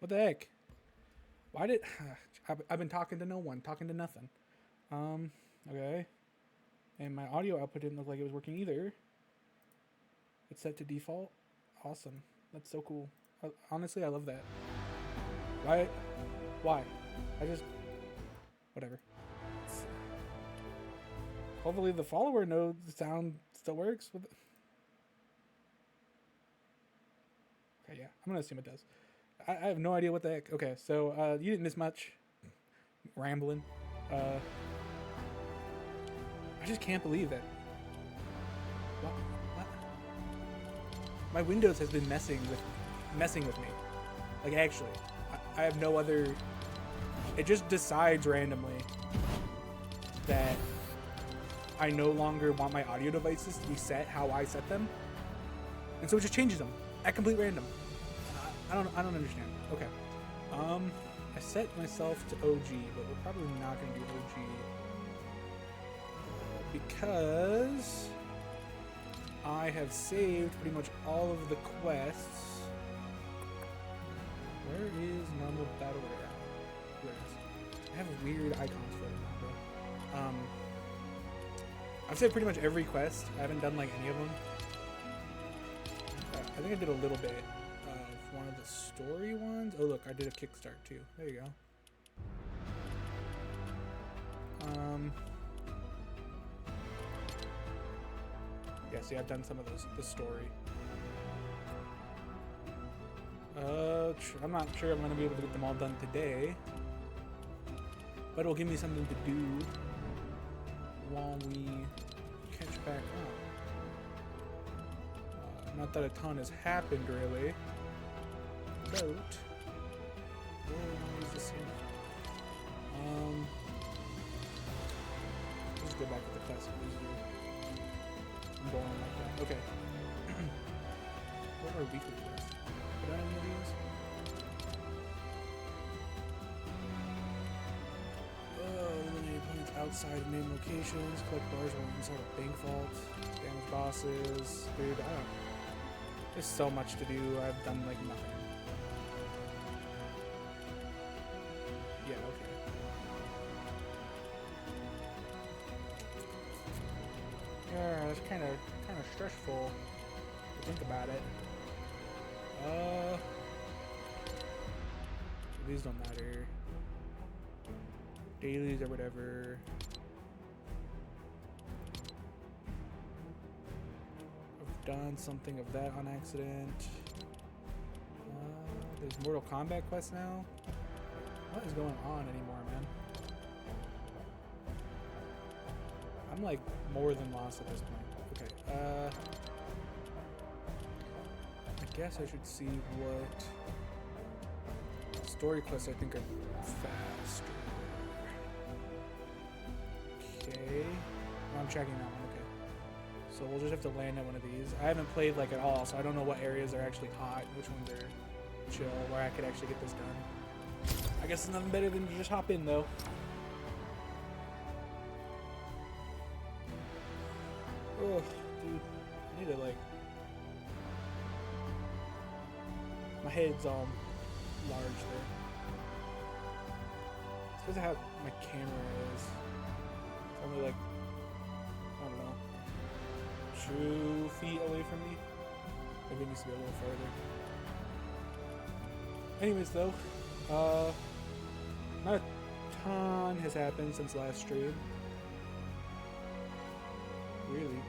What the heck? Why did... I've been talking to no one, talking to nothing. Okay. And my audio output didn't look like it was working either. It's set to default. Awesome. That's so cool. Honestly, I love that. Why? Why? I just... Whatever. Hopefully the follower node sound still works with... Okay, yeah. I'm gonna assume it does. I have no idea what the heck. Okay, so you didn't miss much. Rambling. I just can't believe that. What? My Windows has been messing with me. Like, actually, I have no other. It just decides randomly that I no longer want my audio devices to be set how I set them, and so it just changes them at complete random. I don't understand. Okay. I set myself to OG, but we're probably not going to do OG because I have saved pretty much all of the quests. Where is normal battle royale? Where is it? I have weird icons for it now, bro. I've saved pretty much every quest. I haven't done like any of them. I think I did a little bit of one of the story ones. Oh look, I did a kickstart too. There you go. Yeah, see, I've done some of those. The story. I'm not sure I'm gonna be able to get them all done today, but it'll give me something to do while we catch back up. Not that a ton has happened really. But where is this here? Let's go back to the classic easier. I'm boring like that. Okay. What are weekly quests? Did I have any of these? Eliminate opponents outside of main locations. Collect bars while inside a bank vault. Damage bosses. Dude, I don't. There's so much to do. I've done like nothing. Yeah, okay. Yeah, it's kind of stressful to think about it. These don't matter. Dailies or whatever. I've done something of that on accident. There's Mortal Kombat quests now. What is going on anymore, man? I'm like more than lost at this point. Okay, I guess I should see what story quests I think are faster. Okay, oh, I'm checking that one. Okay, so we'll just have to land at one of these. I haven't played like at all, so I don't know what areas are actually hot, which ones are chill, where I could actually get this done. I guess it's nothing better than to just hop in, though. Oh, dude. I need to, like... My head's all large there. It's because of how my camera is. It's only, like... I don't know. 2 feet away from me. Maybe it needs to be a little further. Anyways, though. Not a ton has happened since last stream. Really.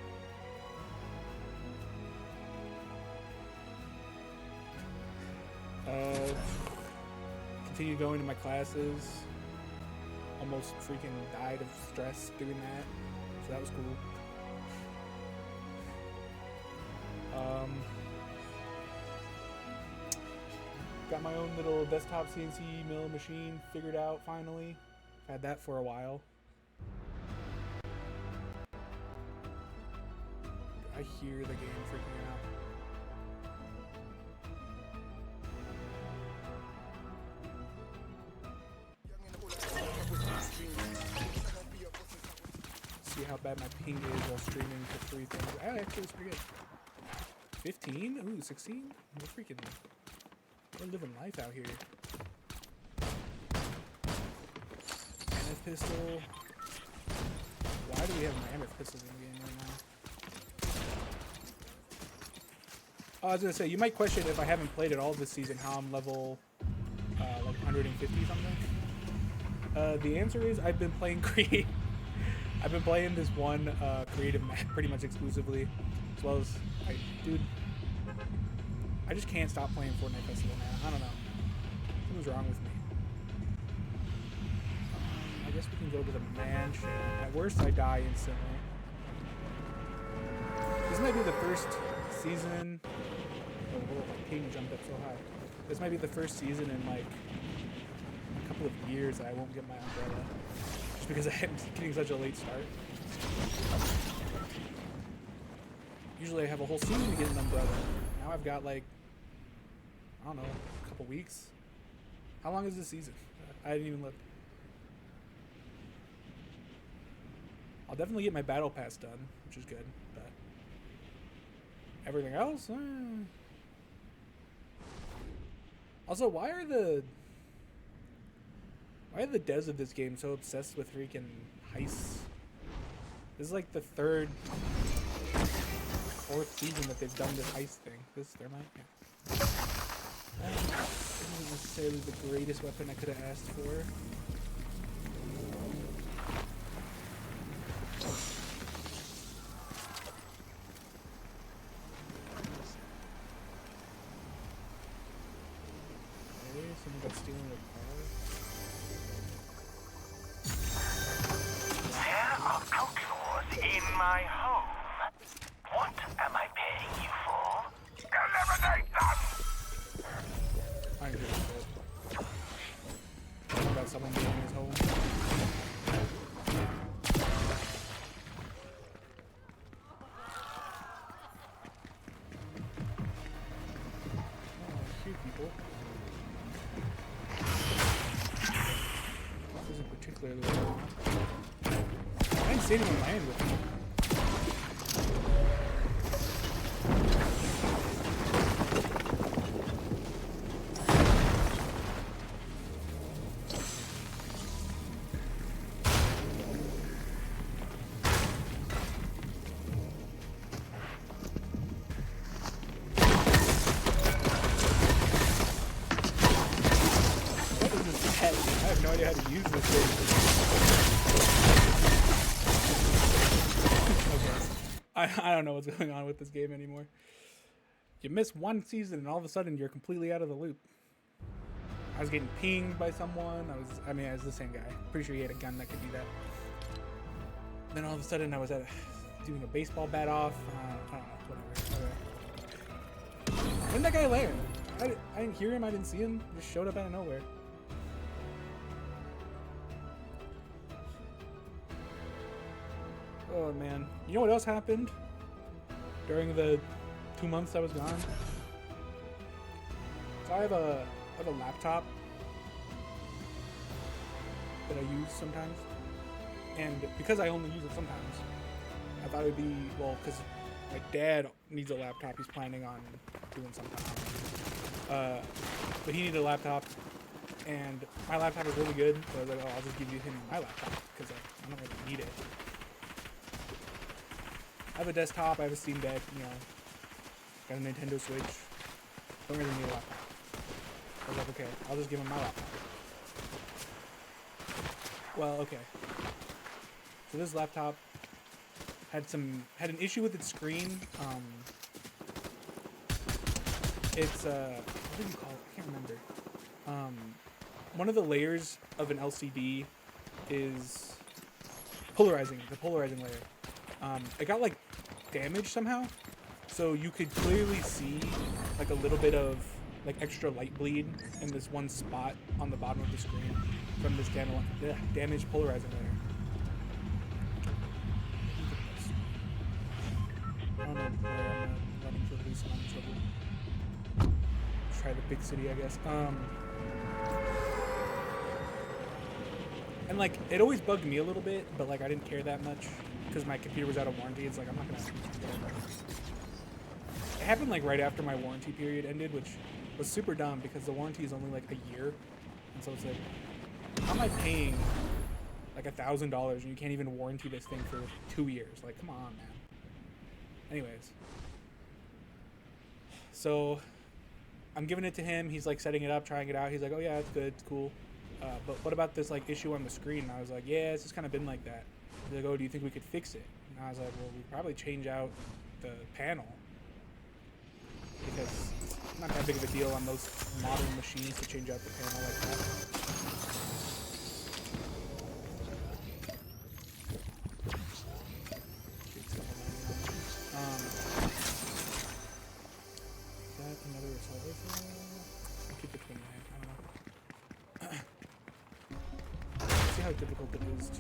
Continue going to my classes. Almost freaking died of stress doing that. So that was cool. Got my own little desktop CNC mill machine figured out finally. Had that for a while. I hear the game freaking out. See how bad my ping is while streaming for 3 things. Actually, it's pretty good. 15? Ooh, 16? We're freaking We're living life out here. Mammoth pistol. Why do we have mammoth pistols in the game right now? Oh, I was gonna say, you might question if I haven't played at all this season how I'm level like 150 something. The answer is I've been playing I've been playing this one creative map pretty much exclusively, as well as dude, I just can't stop playing Fortnite Festival, man. I don't know. Something's wrong with me. I guess we can go to the mansion. At worst, I die instantly. This might be the first season. Oh, whoa, my ping jumped up so high. This might be the first season in like a couple of years that I won't get my umbrella, just because I'm getting such a late start. Usually I have a whole season to get an umbrella. Now I've got like, I don't know, a couple weeks. How long is this season? I didn't even look. I'll definitely get my battle pass done, which is good, but everything else? Also, why are the devs of this game so obsessed with freaking heists? This is like the third, fourth season that they've done this heist thing. This thermite? Yeah. That isn't necessarily the greatest weapon I could have asked for. Someone got stealing their car. There are outlaws in my home. What am I paying you for? Eliminate them! I agree with that. Talking about someone being in his home. Oh, shoot people. Particularly well. I didn't see anyone land with me. What is this head? I have no idea how to use this thing. I don't know what's going on with this game anymore. You miss one season and all of a sudden you're completely out of the loop. I was getting pinged by someone. I was the same guy. Pretty sure he had a gun that could do that. Then all of a sudden I was doing a baseball bat off. I don't know, whatever. When did that guy land? I didn't hear him, I didn't see him. He just showed up out of nowhere. Oh man, you know what else happened during the 2 months I was gone? So I have a laptop that I use sometimes, and because I only use it sometimes, I thought it would be, well, because my dad needs a laptop. He's planning on doing something, but he needed a laptop, and my laptop is really good. So I was like, oh, I'll just give you him my laptop because I don't really need it. I have a desktop, I have a Steam Deck, you know, got a Nintendo Switch, don't really need a laptop. I was like, okay, I'll just give him my laptop. Well, okay. So this laptop had an issue with its screen. It's what do you call it? I can't remember. One of the layers of an LCD is polarizing, the polarizing layer. It got like damaged somehow, so you could clearly see like a little bit of like extra light bleed in this one spot on the bottom of the screen from this damaged polarizing layer. I don't know where I'm running for police and I'm in trouble. Let's try the big city, I guess. And like it always bugged me a little bit, but like I didn't care that much because my computer was out of warranty. It's like I'm not gonna. It happened like right after my warranty period ended, which was super dumb because the warranty is only like a year, and so it's like, how am I paying like $1,000 and you can't even warranty this thing for 2 years? Like, come on, man. Anyways, so I'm giving it to him. He's like setting it up, trying it out. He's like, oh yeah, it's good, it's cool. But what about this like issue on the screen? And I was like, yeah, it's just kind of been like that. He's like, oh, do you think we could fix it? And I was like, well, we'd probably change out the panel because it's not that big of a deal on those modern machines to change out the panel like that. Is that another assault rifle? I'll keep the twin mag. I don't know. See how difficult it is to.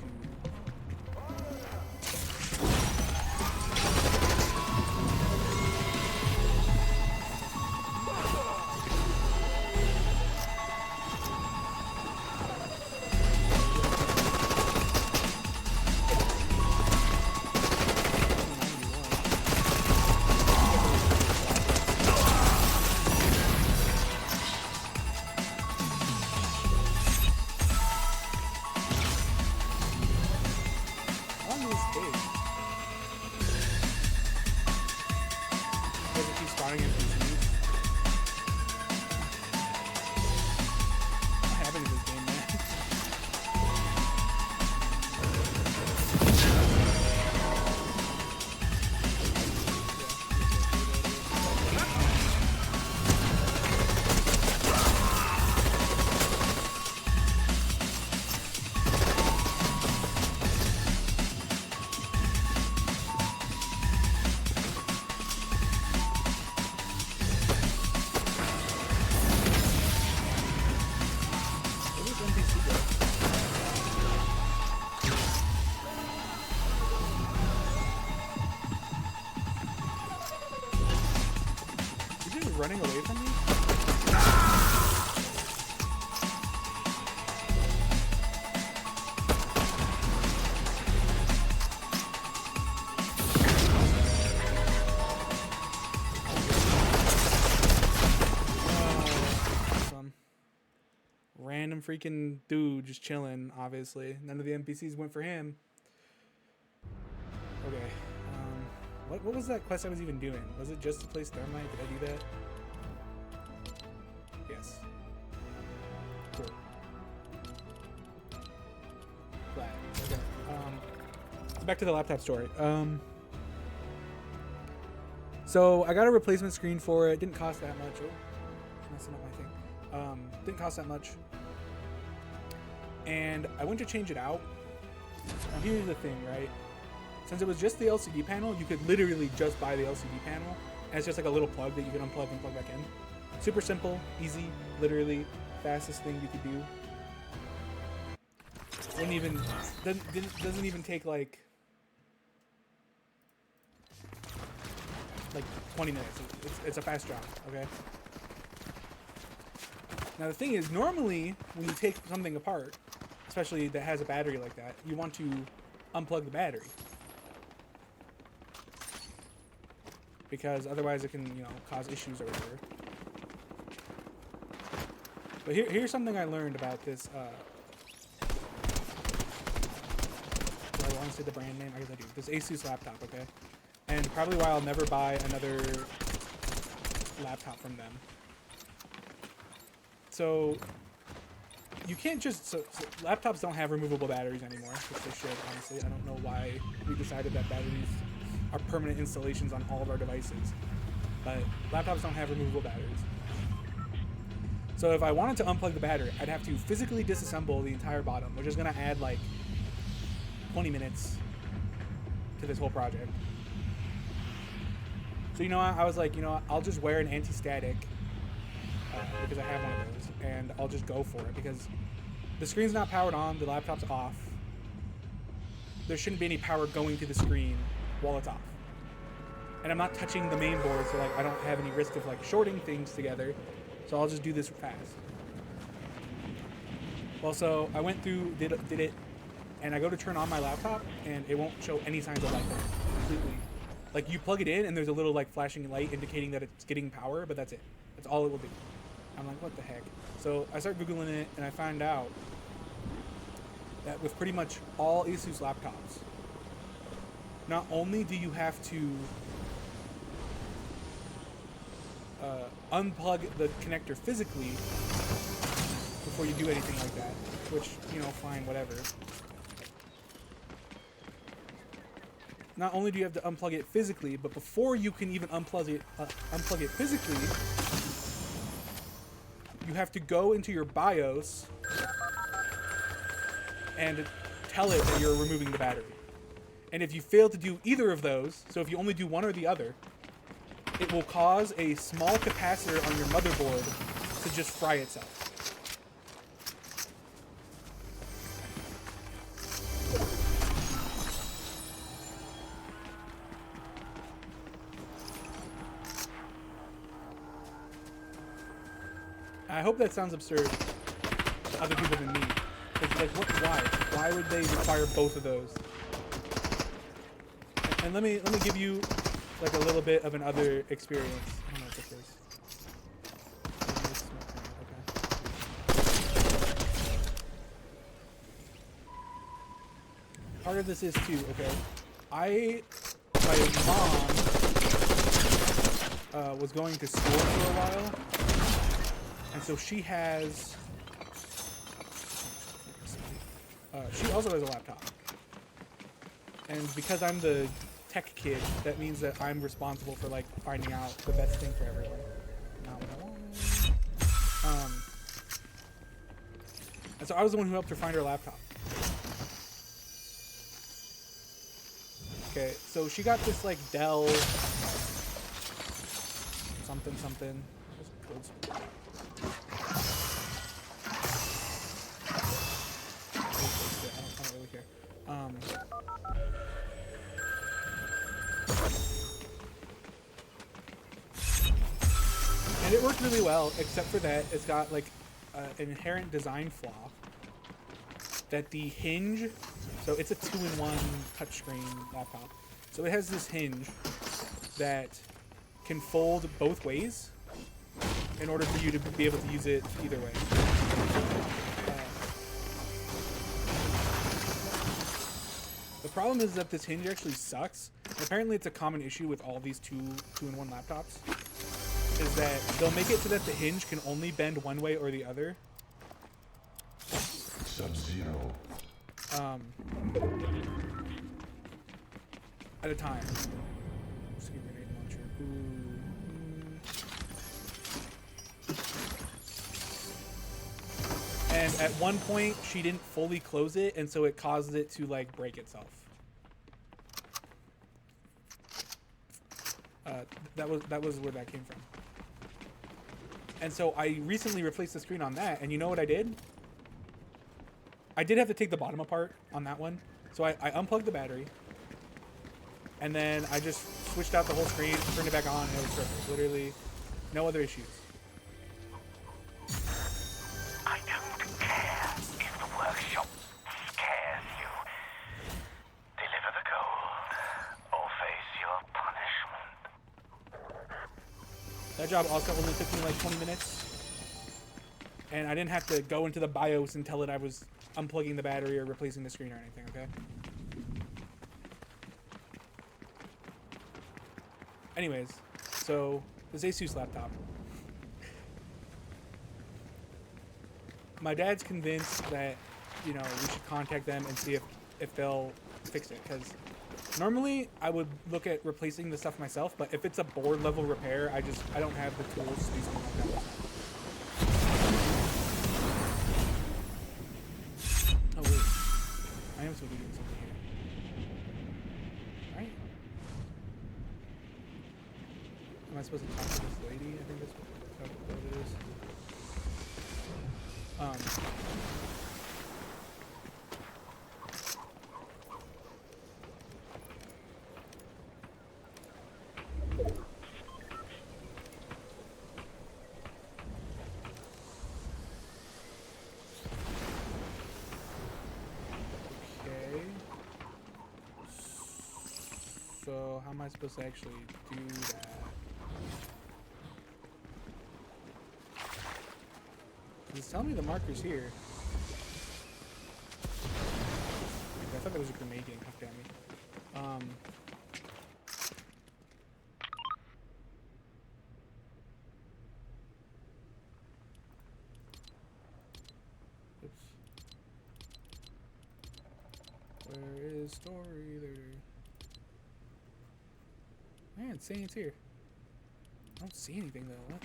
Running away from me? Awesome. Random freaking dude just chilling, obviously. None of the NPCs went for him. Okay. What was that quest I was even doing? Was it just to place thermite? Did I do that? Yes. Cool. Glad. Okay. Back to the laptop story. So I got a replacement screen for it. Didn't cost that much. Oh, messing up my thing. Didn't cost that much. And I went to change it out. Now here's the thing, right? Since it was just the LCD panel, you could literally just buy the LCD panel, and it's just like a little plug that you can unplug and plug back in. Super simple, easy, literally fastest thing you could do. Doesn't even take like 20 minutes. It's a fast job, okay? Now the thing is, normally when you take something apart, especially that has a battery like that, you want to unplug the battery. Because otherwise it can, cause issues or whatever. But here's something I learned about this. Do I want to say the brand name? I guess I do. This Asus laptop, okay? And probably why I'll never buy another laptop from them. So you can't just... So laptops don't have removable batteries anymore, which they should, honestly. I don't know why we decided that batteries are permanent installations on all of our devices, but laptops don't have removable batteries. So if I wanted to unplug the battery, I'd have to physically disassemble the entire bottom, which is going to add like 20 minutes to this whole project. So I was like, I'll just wear an anti-static because I have one of those, and I'll just go for it because the screen's not powered on, the laptop's off. There shouldn't be any power going to the screen while it's off. And I'm not touching the main board, so I don't have any risk of shorting things together. So I'll just do this fast. Well, so I went through, did it, and I go to turn on my laptop, and it won't show any signs of light completely. You plug it in, and there's a little flashing light indicating that it's getting power, but that's it. That's all it will do. I'm like, what the heck? So I start Googling it, and I find out that with pretty much all Asus laptops, not only do you have to unplug the connector physically before you do anything like that, which, you know, fine, whatever. Not only do you have to unplug it physically, but before you can even unplug it physically, you have to go into your BIOS and tell it that you're removing the battery. And if you fail to do either of those, so if you only do one or the other, it will cause a small capacitor on your motherboard to just fry itself. I hope that sounds absurd to other people than me. It's like, what? Why? Why would they require both of those? And let me give you like a little bit of an other experience. I don't know what this is. Okay. Part of this is too. Okay, my mom was going to school for a while. And so she has, she also has a laptop. And because I'm the tech kid, that means that I'm responsible for like finding out the best thing for everyone. Not what I want. And so I was the one who helped her find her laptop. Okay, so she got this like Dell something. Just code switch. I don't really care. And it worked really well, except for that it's got like an inherent design flaw that the hinge, so it's a 2-in-1 touchscreen laptop, so it has this hinge that can fold both ways in order for you to be able to use it either way. The problem is that this hinge actually sucks. Apparently it's a common issue with all these two-in-1 laptops, is that they'll make it so that the hinge can only bend one way or the other. Sub-Zero. At a time. Let's get grenade launcher. And at one point, she didn't fully close it, and so it caused it to like break itself. That was where that came from. And so I recently replaced the screen on that, and you know what I did? I did have to take the bottom apart on that one. So I unplugged the battery, and then I just switched out the whole screen, turned it back on, and it was perfect. Literally, no other issues. I don't care if the workshop scares you. Deliver the gold, or face your punishment. That job also only took me like 20 minutes. And I didn't have to go into the BIOS and tell it I was unplugging the battery or replacing the screen or anything, okay? Anyways, so this Asus laptop. My dad's convinced that, you know, we should contact them and see if they'll fix it, because normally I would look at replacing the stuff myself, but if it's a board level repair, I don't have the tools to do something like that. Oh wait, I am supposed to be doing something here, right? Am I supposed to talk to this lady? I think that's what it is. Okay. So how am I supposed to actually do that? It's telling me the marker's here. I thought that was a grenade getting hucked at me. Oops. Where is story there? Man, it's saying it's here. I don't see anything though. What?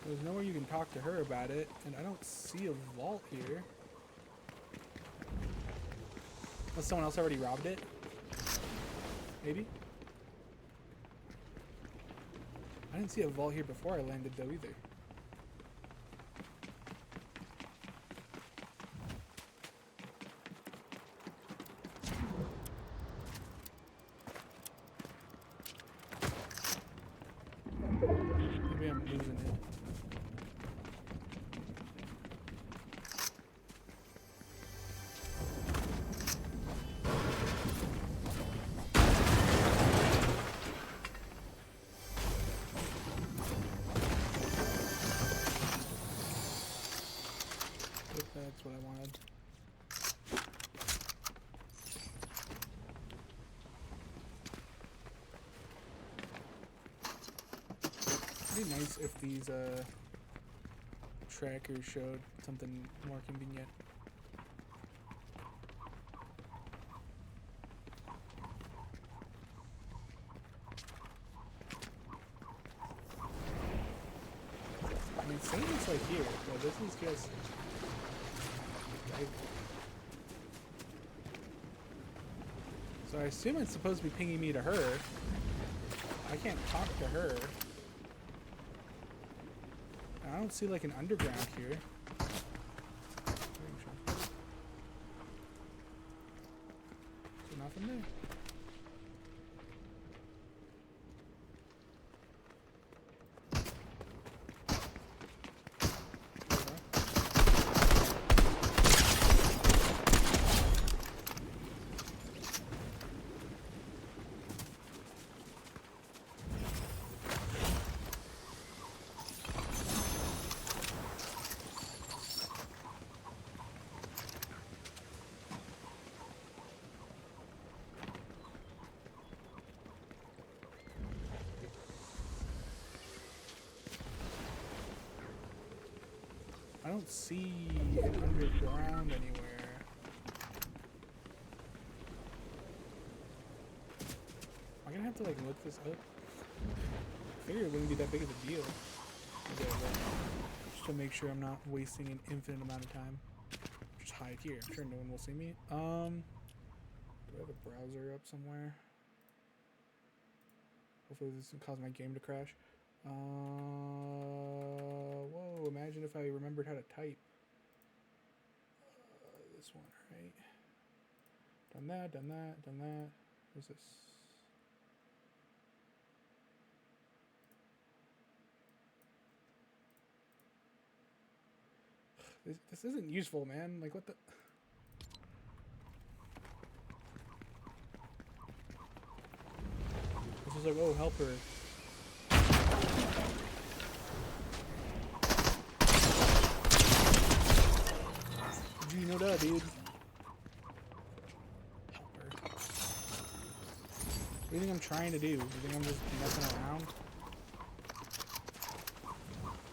There's nowhere you can talk to her about it, and I don't see a vault here. Unless someone else already robbed it. Maybe? I didn't see a vault here before I landed though either. Maybe I'm losing it. That's what I wanted. It'd be nice if these trackers showed something more convenient. I mean, same as like here, but this is just. So I assume it's supposed to be pinging me to her. I can't talk to her. I don't see like an underground here. So nothing there. I don't see it underground anywhere. I'm gonna have to like look this up. I figured it wouldn't be that big of a deal. Just to make sure I'm not wasting an infinite amount of time. Just hide here. I'm sure no one will see me. Do I have a browser up somewhere? Hopefully this doesn't cause my game to crash. Whoa, imagine if I remembered how to type. This one, right? Done that, done that, done that. What's this? This isn't useful, man. Like, what the... This is like, oh, help her. You know that, dude. Help her. What do you think I'm trying to do? You think I'm just messing around?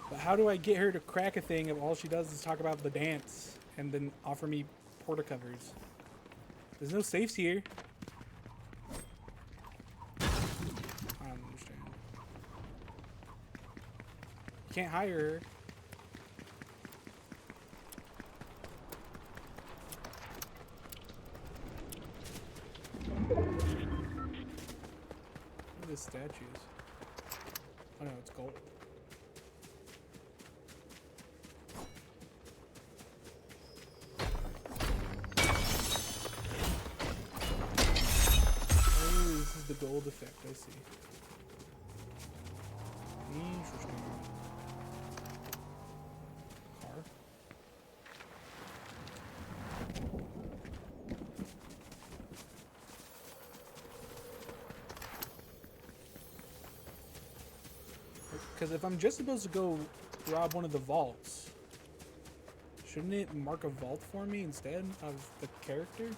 But how do I get her to crack a thing if all she does is talk about the dance and then offer me porta covers? There's no safes here. I don't understand. You can't hire her. What are the statues? Oh no, it's gold. Oh, this is the gold effect, I see. Interesting. Car? Because if I'm just supposed to go rob one of the vaults, shouldn't it mark a vault for me instead of the character?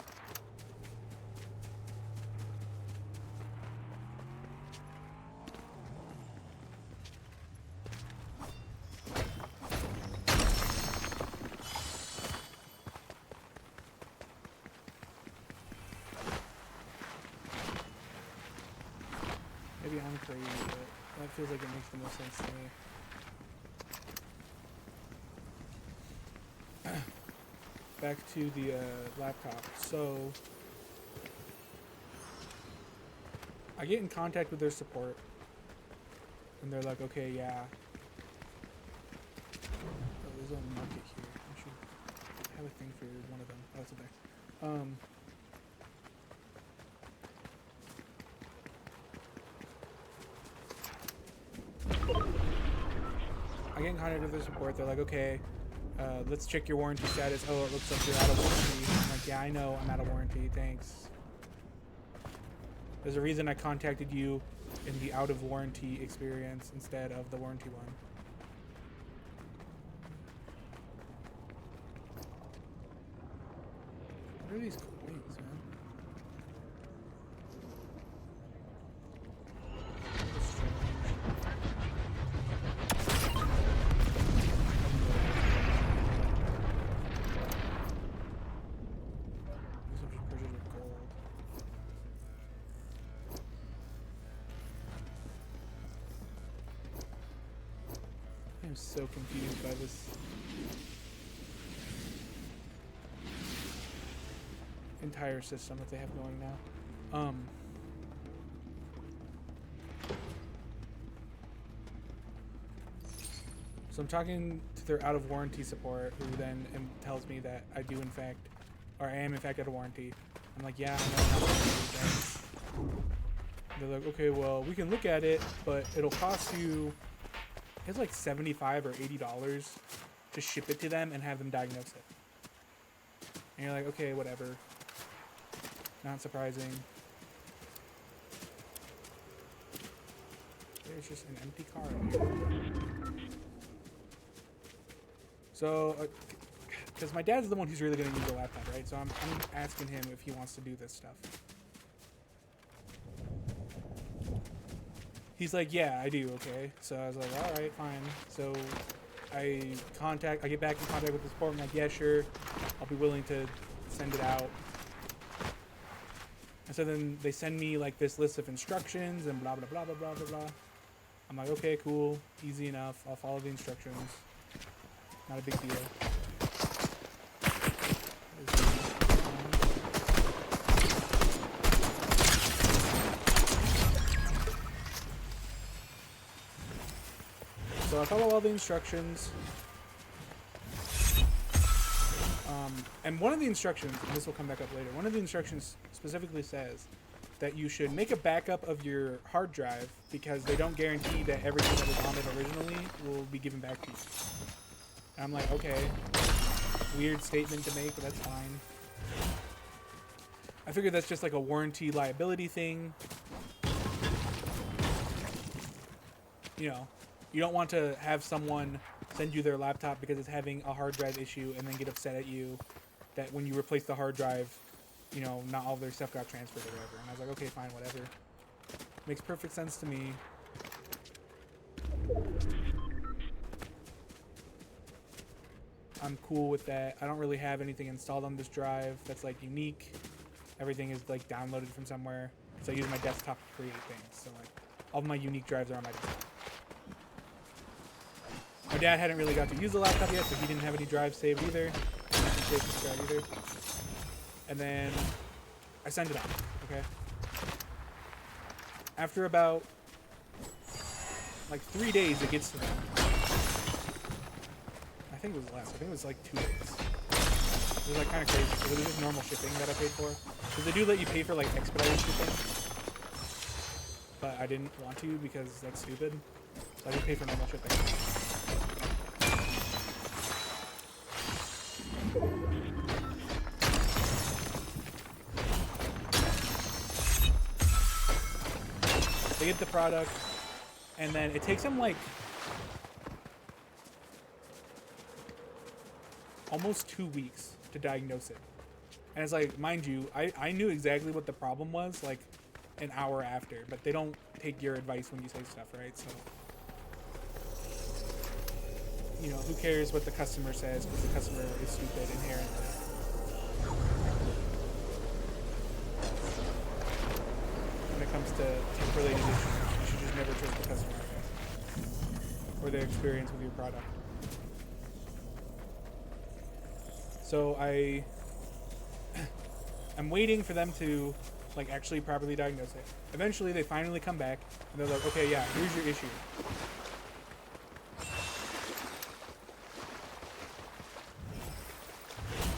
Maybe I'm crazy, but that feels like it makes the most sense to me. Back to the laptop. So I get in contact with their support, and they're like, "Okay, yeah." Oh, there's a market here. I should have a thing for one of them. Oh, it's there. I get in contact with their support. They're like, "Okay, let's check your warranty status." Oh, it looks like you're out of warranty. I'm like, "Yeah, I know I'm out of warranty. Thanks." There's a reason I contacted you in the out of warranty experience instead of the warranty one. What are these coins, man? That's strange. These are just purchased with gold. I'm so confused by this entire system that they have going now. So I'm talking to their out of warranty support, who then tells me that I do in fact, or I am in fact out of warranty. I'm like, "Yeah, I know I'm out of warranty, thanks." They're like, "Okay, well, we can look at it, but it'll cost you," it's like $75 or $80 to ship it to them and have them diagnose it. And you're like, "Okay, whatever." Not surprising. There's just an empty car over here. So, because my dad's the one who's really going to use the laptop, right? So I'm asking him if he wants to do this stuff. He's like, "Yeah, I do, okay." So I was like, "All right, fine." So I get back in contact with the support. I'm like, "Yeah, sure, I'll be willing to send it out." And so then they send me like this list of instructions and blah blah blah blah blah blah blah. I'm like, "Okay, cool, easy enough. I'll follow the instructions. Not a big deal." So I follow all the instructions. And one of the instructions, and this will come back up later, one of the instructions specifically says that you should make a backup of your hard drive because they don't guarantee that everything that was on it originally will be given back to you. And I'm like, okay, weird statement to make, but that's fine. I figure that's just like a warranty liability thing. You know, you don't want to have someone send you their laptop because it's having a hard drive issue and then get upset at you that when you replace the hard drive, you know, not all their stuff got transferred or whatever. And I was like, okay, fine, whatever. Makes perfect sense to me. I'm cool with that. I don't really have anything installed on this drive that's like unique. Everything is like downloaded from somewhere. So I use my desktop to create things. So like all of my unique drives are on my desktop. My dad hadn't really got to use the laptop yet, so he didn't have any drives saved either. He didn't save this drive either. And then I send it off, okay? After about like 3 days, it gets to them. I think it was less. I think it was like 2 days. It was like kind of crazy. It was just normal shipping that I paid for. Because they do let you pay for like expedited shipping. But I didn't want to because that's stupid. So I just paid for normal shipping. They get the product, and then it takes them like almost 2 weeks to diagnose it. And it's like, mind you, I knew exactly what the problem was like an hour after, but they don't take your advice when you say stuff, right? So, you know, who cares what the customer says, because the customer is stupid inherently. When it comes to tech-related issues, you should just never trust the customer, I guess, or their experience with your product. So I'm waiting for them to like actually properly diagnose it. Eventually they finally come back and they're like, okay, yeah, here's your issue.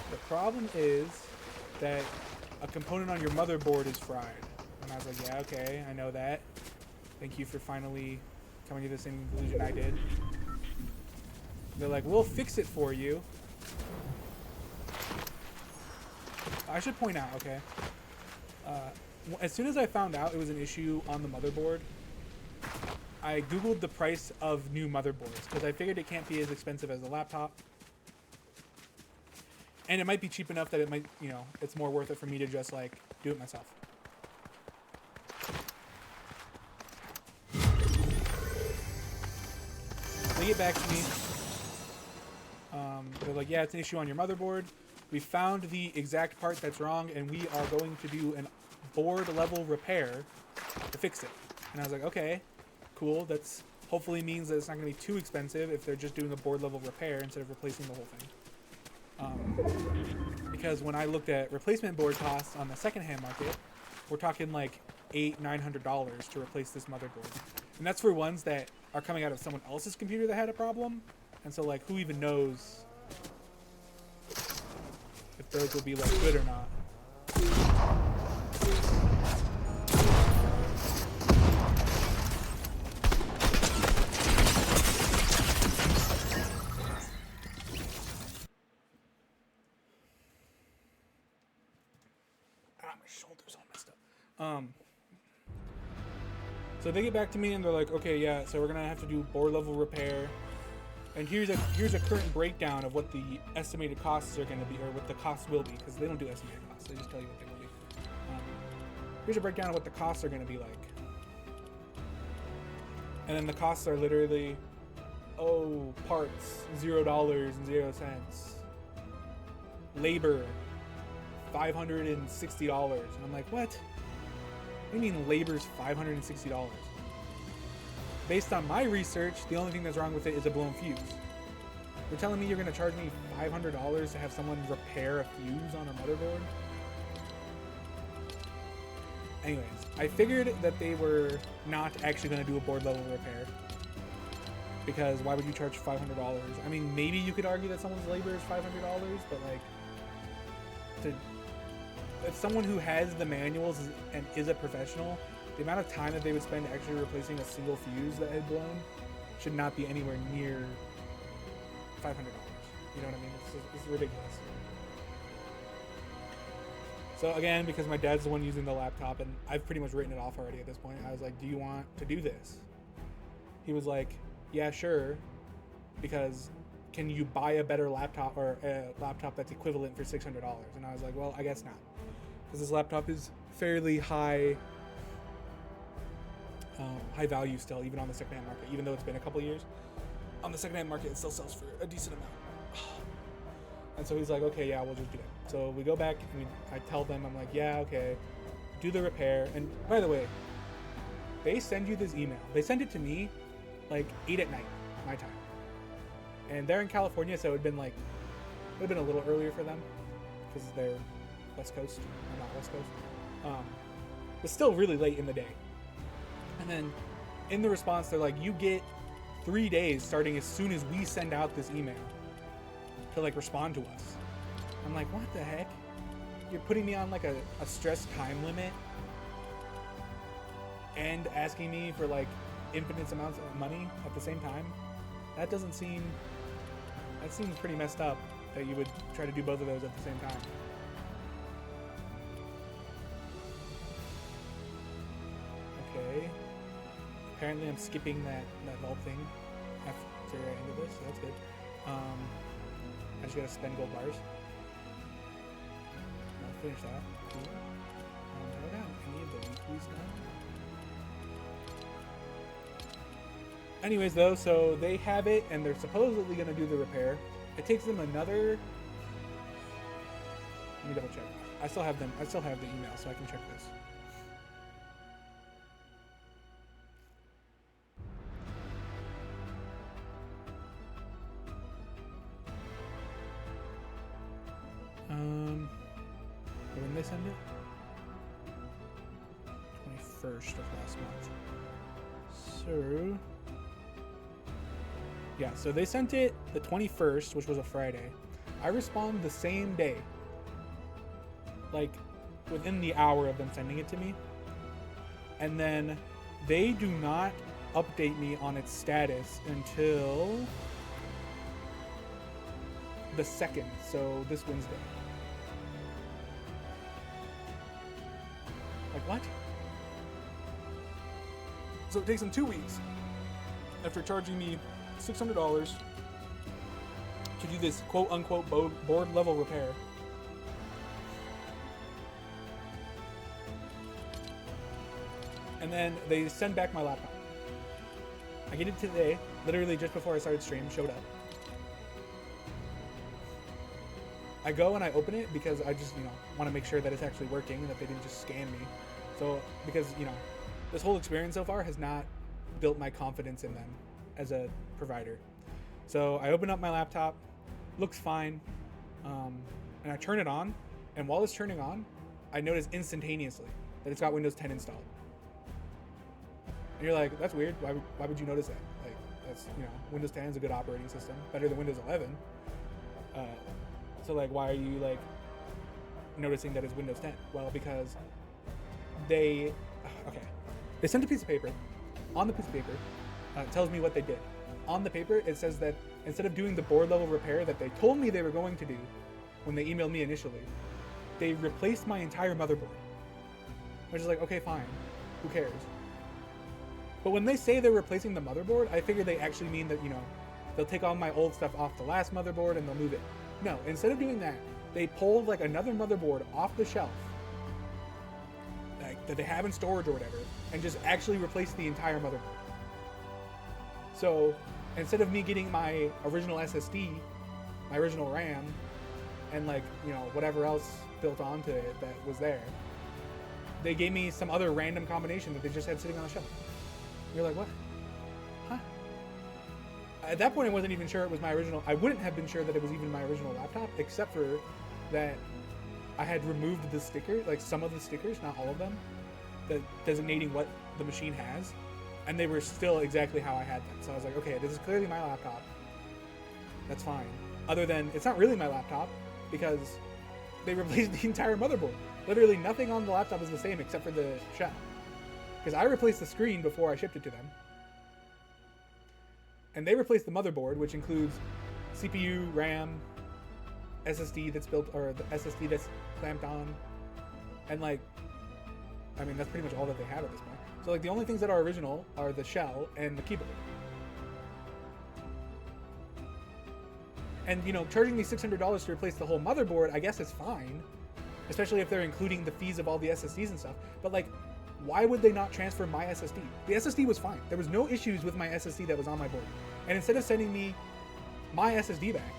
The problem is that a component on your motherboard is fried. And I was like, yeah, okay, I know that. Thank you for finally coming to the same conclusion I did. They're like, we'll fix it for you. I should point out, okay, as soon as I found out it was an issue on the motherboard, I googled the price of new motherboards because I figured it can't be as expensive as a laptop. And it might be cheap enough that it might, you know, it's more worth it for me to just like do it myself. They get back to me. They're like, yeah, it's an issue on your motherboard. We found the exact part that's wrong, and we are going to do an board level repair to fix it. And I was like, okay, cool. That's hopefully means that it's not going to be too expensive if they're just doing a board level repair instead of replacing the whole thing. Because when I looked at replacement board costs on the secondhand market, we're talking like $800-900 to replace this motherboard. And that's for ones that are coming out of someone else's computer that had a problem. And so like, who even knows if those will be like good or not. Ah, my shoulder's all messed up. So they get back to me and they're like, okay, yeah, so we're gonna have to do board level repair. And here's a current breakdown of what the estimated costs are going to be, or what the costs will be, because they don't do estimated costs. They just tell you what they will be. Here's a breakdown of what the costs are going to be like. And then the costs are literally, oh, parts, $0.00. Labor, $560. And I'm like, what? What do you mean labor's $560? Based on my research, the only thing that's wrong with it is a blown fuse. You're telling me you're going to charge me $500 to have someone repair a fuse on a motherboard? Anyways, I figured that they were not actually going to do a board level repair. Because why would you charge $500? I mean, maybe you could argue that someone's labor is $500, but like, if someone who has the manuals and is a professional, the amount of time that they would spend actually replacing a single fuse that had blown should not be anywhere near $500. You know what I mean? It's ridiculous. So again, because my dad's the one using the laptop and I've pretty much written it off already at this point, I was like, do you want to do this? He was like, yeah, sure. Because can you buy a better laptop, or a laptop that's equivalent for $600? And I was like, well, I guess not. Because this laptop is fairly high value still, even on the secondhand market, even though it's been a couple years. On the secondhand market, it still sells for a decent amount. And so he's like, okay, yeah, we'll just do it. So we go back and I tell them, I'm like, yeah, okay, do the repair. And by the way, they send you this email. They send it to me like 8 at night, my time. And they're in California, so it would have been a little earlier for them because they're West Coast. I'm not West Coast. But still really late in the day. And then in the response, they're like, you get 3 days starting as soon as we send out this email to like respond to us. I'm like, what the heck? You're putting me on like a stressed time limit and asking me for like infinite amounts of money at the same time? That seems pretty messed up that you would try to do both of those at the same time. Okay. Apparently I'm skipping that vault thing after I ended this, so that's good. I just gotta spend gold bars. I'll finish that. Cool. I don't have any of the weeklies done. Anyways, though, so they have it, and they're supposedly gonna do the repair. It takes them another. Let me double check. I still have them. I still have the email, so I can check this. When they send it? 21st of last month. So, yeah, so they sent it the 21st, which was a Friday. I respond the same day, like within the hour of them sending it to me. And then they do not update me on its status until the 2nd, so this Wednesday. Like, what? So it takes them 2 weeks after charging me $600 to do this quote-unquote board level repair. And then they send back my laptop. I get it today, literally just before I started stream, showed up. I go and I open it because I just, want to make sure that it's actually working and that they didn't just scam me. So, because, this whole experience so far has not built my confidence in them as a provider. So I open up my laptop, looks fine, and I turn it on, and while it's turning on, I notice instantaneously that it's got Windows 10 installed. And you're like, that's weird. Why would you notice that? Like, that's, Windows 10 is a good operating system, better than Windows 11. So like, why are you like noticing that it's Windows 10? Well, because they sent a piece of paper. On the piece of paper, it tells me what they did. On the paper, it says that instead of doing the board level repair that they told me they were going to do when they emailed me initially, they replaced my entire motherboard. Which is like, okay, fine, who cares? But when they say they're replacing the motherboard, I figure they actually mean that, they'll take all my old stuff off the last motherboard and they'll move it. No, instead of doing that, they pulled like another motherboard off the shelf, like that they have in storage or whatever, and just actually replaced the entire motherboard. So instead of me getting my original SSD, my original RAM, and like, whatever else built onto it that was there, they gave me some other random combination that they just had sitting on the shelf. You're like, what? Huh? At that point, I wasn't even sure it was my original. I wouldn't have been sure that it was even my original laptop, except for that I had removed the sticker, like some of the stickers, not all of them, that designating what the machine has, and they were still exactly how I had them. So I was like, okay, this is clearly my laptop. That's fine. Other than, it's not really my laptop, because they replaced the entire motherboard. Literally nothing on the laptop is the same except for the shell. Because I replaced the screen before I shipped it to them. And they replaced the motherboard, which includes CPU, RAM, SSD that's built, or the SSD that's clamped on. And like, I mean, that's pretty much all that they have at this point. So like, the only things that are original are the shell and the keyboard. And charging me $600 to replace the whole motherboard, I guess is fine. Especially if they're including the fees of all the SSDs and stuff. But like, why would they not transfer my SSD? The SSD was fine. There was no issues with my SSD that was on my board. And instead of sending me my SSD back,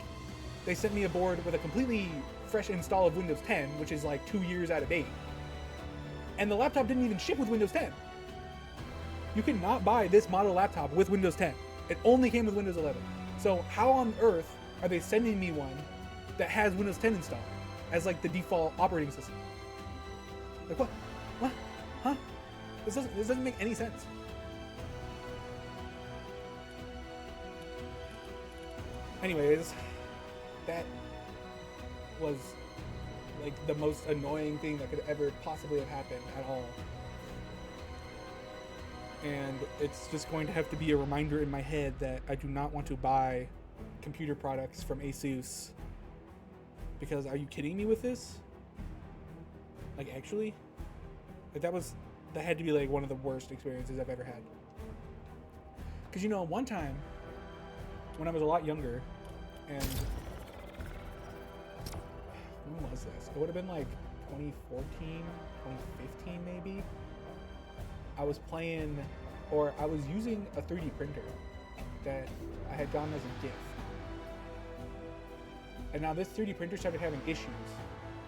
they sent me a board with a completely fresh install of Windows 10, which is like 2 years out of date. And the laptop didn't even ship with Windows 10. You cannot buy this model laptop with Windows 10. It only came with Windows 11. So how on earth are they sending me one that has Windows 10 installed as like the default operating system? Like what? What? Huh? This doesn't make any sense. Anyways, that was like the most annoying thing that could ever possibly have happened at all. And it's just going to have to be a reminder in my head that I do not want to buy computer products from ASUS. Because are you kidding me with this? Like, actually? Like, that had to be like one of the worst experiences I've ever had. Because one time when I was a lot younger and when was this? It would have been like 2014, 2015 maybe. I was playing, or I was using a 3D printer that I had gotten as a gift. And now this 3D printer started having issues.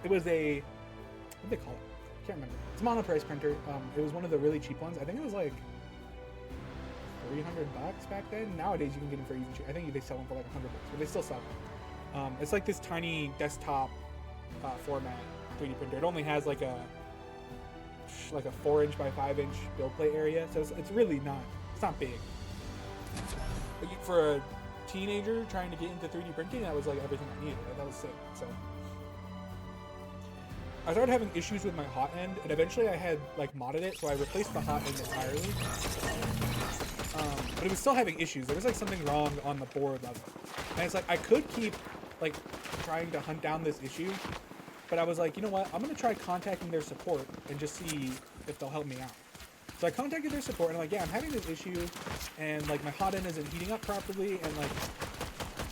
It was a, what do they call it? I can't remember. It's a monoprice printer. It was one of the really cheap ones. I think it was like $300 back then. Nowadays you can get them for even cheap. I think they sell them for like $100, but they still sell them. It's like this tiny desktop format 3D printer. It only has like a 4" by 5" build plate area, so it's really not, it's not big. But for a teenager trying to get into 3D printing, that was like everything I needed. That was sick. So I started having issues with my hot end, and eventually I had like modded it, so I replaced the hot end entirely. But it was still having issues. There was like something wrong on the board level, and it's like I could keep like trying to hunt down this issue, but I was like, you know what? I'm gonna try contacting their support and just see if they'll help me out. So I contacted their support and I'm like, yeah, I'm having this issue, and like my hot end isn't heating up properly, and like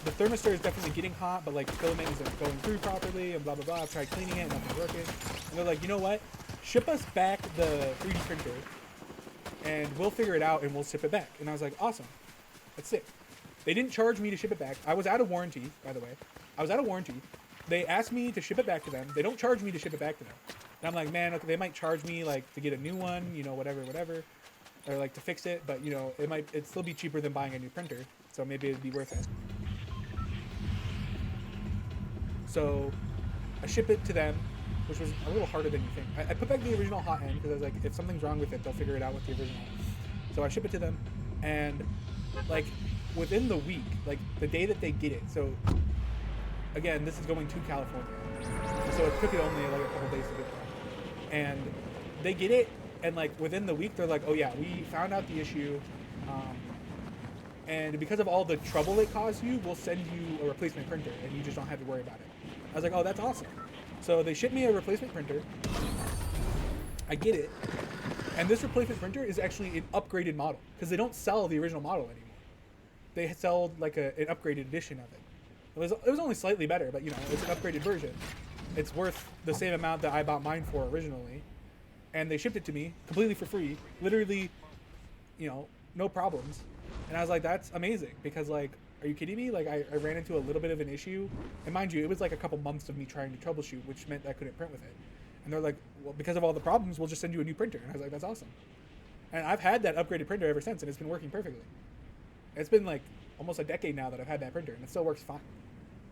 the thermistor is definitely getting hot, but like the filament isn't going through properly, and blah blah blah. I've tried cleaning it, nothing's working. And they're like, you know what? Ship us back the 3D printer, and we'll figure it out, and we'll ship it back. And I was like, awesome, that's it. They didn't charge me to ship it back. I was out of warranty, by the way. I was out of warranty. They asked me to ship it back to them. They don't charge me to ship it back to them. And I'm like, man, okay, they might charge me like to get a new one, you know, whatever, or like to fix it, but you know, it'd still be cheaper than buying a new printer, so maybe it'd be worth it. So I ship it to them, which was a little harder than you think. I put back the original hot end because I was like, if something's wrong with it, they'll figure it out with the original. So I ship it to them, and like within the week, like the day that they get it, so again, this is going to California, so it took it only like a couple days to get there. And they get it, and like within the week, they're like, oh yeah, we found out the issue, and because of all the trouble it caused you, we'll send you a replacement printer, and you just don't have to worry about it. I was like, oh, that's awesome. So they shipped me a replacement printer. I get it, and this replacement printer is actually an upgraded model because they don't sell the original model anymore. They sell like an upgraded edition of it. It was only slightly better, but you know, it's an upgraded version. It's worth the same amount that I bought mine for originally, and they shipped it to me completely for free, literally, you know, no problems. And I was like, that's amazing, because like, are you kidding me? Like I ran into a little bit of an issue, and mind you, it was like a couple months of me trying to troubleshoot, which meant I couldn't print with it. And they're like, well, because of all the problems, we'll just send you a new printer. And I was like, that's awesome. And I've had that upgraded printer ever since, and it's been working perfectly. It's been like almost a decade now that I've had that printer, and it still works fine.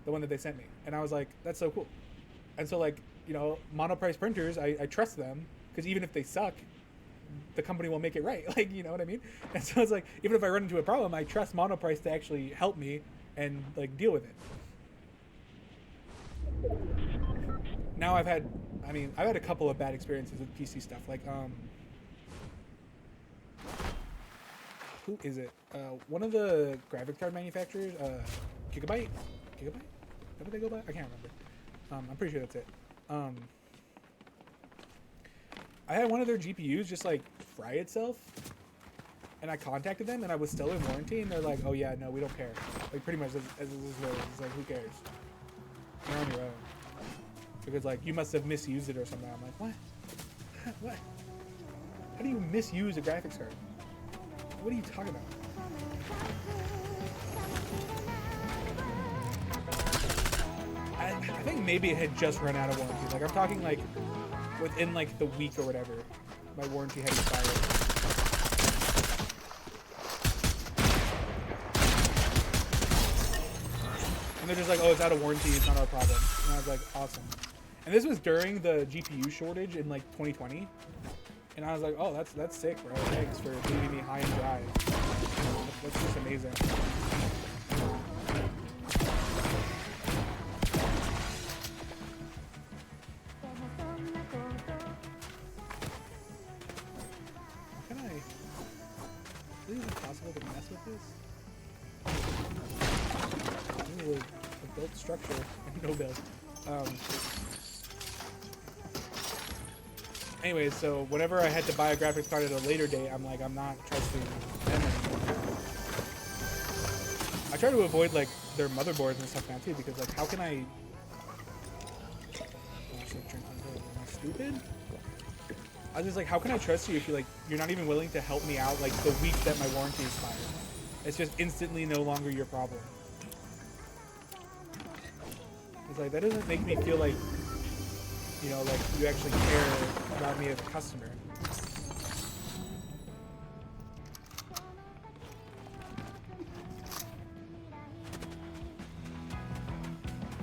The one that they sent me. And I was like, that's so cool. And so like, you know, monoprice printers, I trust them, because even if they suck, the company will make it right. Like, you know what I mean? And so it's like, even if I run into a problem, I trust monoprice to actually help me and like deal with it. Now I've had a couple of bad experiences with PC stuff. Like, who is it? One of the graphics card manufacturers, GeigerWatt? Is that what they go by? I can't remember. I'm pretty sure that's it. I had one of their GPUs just like fry itself, and I contacted them, and I was still in warranty, and they're like, oh yeah, no, we don't care. Like pretty much as this goes, it's like, who cares? You're on your own. Because like, you must have misused it or something. I'm like, what? What? How do you misuse a graphics card? What are you talking about? I think maybe it had just run out of warranty. Like I'm talking like within like the week or whatever, my warranty had expired. And they're just like, oh, it's out of warranty, it's not our problem. And I was like, awesome. And this was during the GPU shortage in like 2020. And I was like, oh, that's sick, bro. Thanks for leaving me high and dry. That's just amazing. Is it possible to mess with this? Ooh, a built structure. No build. Anyways, so whenever I had to buy a graphics card at a later date, I'm like, I'm not trusting them anymore. I try to avoid like their motherboards and stuff now too, because like, how can I Am I stupid? I was just like, how can I trust you if you're not even willing to help me out like the week that my warranty expires? It's just instantly no longer your problem. It's like, that doesn't make me feel like, you know, like you actually care about me as a customer.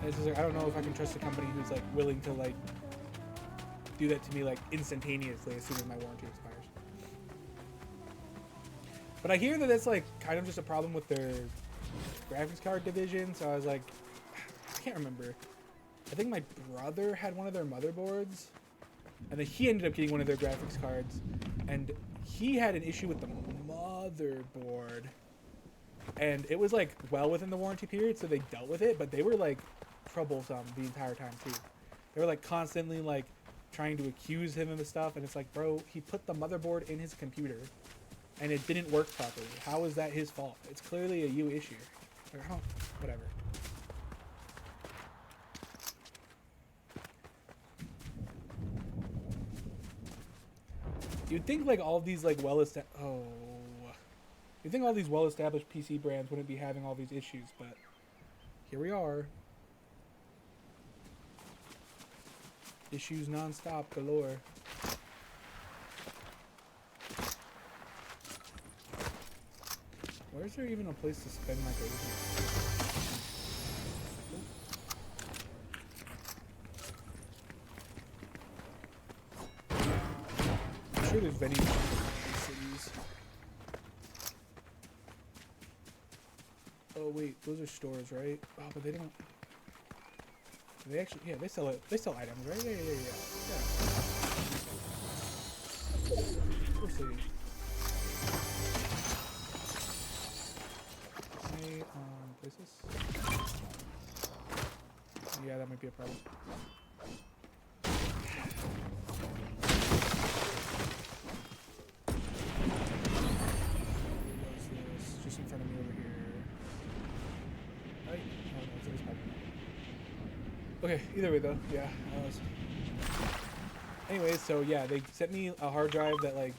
It's just like, I don't know if I can trust a company who's like willing to like do that to me like instantaneously as soon as my warranty expires. But I hear that that's like kind of just a problem with their graphics card division, so I was like, I can't remember. I think my brother had one of their motherboards, and then he ended up getting one of their graphics cards, and he had an issue with the motherboard, and it was like well within the warranty period, so they dealt with it, but they were like troublesome the entire time too. They were like constantly like trying to accuse him of the stuff, and it's like, bro, he put the motherboard in his computer and it didn't work properly. How is that his fault? It's clearly a you issue. Like, oh, whatever. You'd think like all these like you'd think all these well-established PC brands wouldn't be having all these issues, but here we are. Issues non-stop galore. Where's there even a place to spend my gold? I'm sure there's vending machines in cities. Oh wait, those are stores, right? Oh, but they don't. They actually, yeah, they sell it. They sell items, right? Yeah. Of course they do. Places? Yeah, that might be a problem. What's this? Just in front of me over here. Right? Oh, no, it's in this pipe. Okay, either way though, yeah. Anyways, so yeah, they sent me a hard drive that like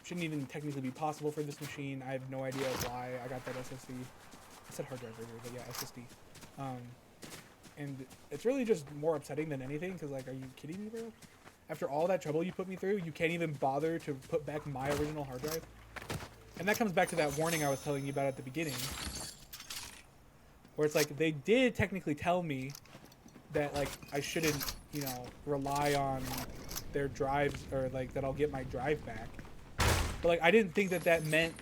shouldn't even technically be possible for this machine. I have no idea why I got that SSD. I said hard drive earlier, but yeah, SSD. And it's really just more upsetting than anything, because like, are you kidding me, bro? After all that trouble you put me through, you can't even bother to put back my original hard drive? And that comes back to that warning I was telling you about at the beginning, where it's like, they did technically tell me that like I shouldn't, you know, rely on their drives, or like that I'll get my drive back. But like, I didn't think that that meant,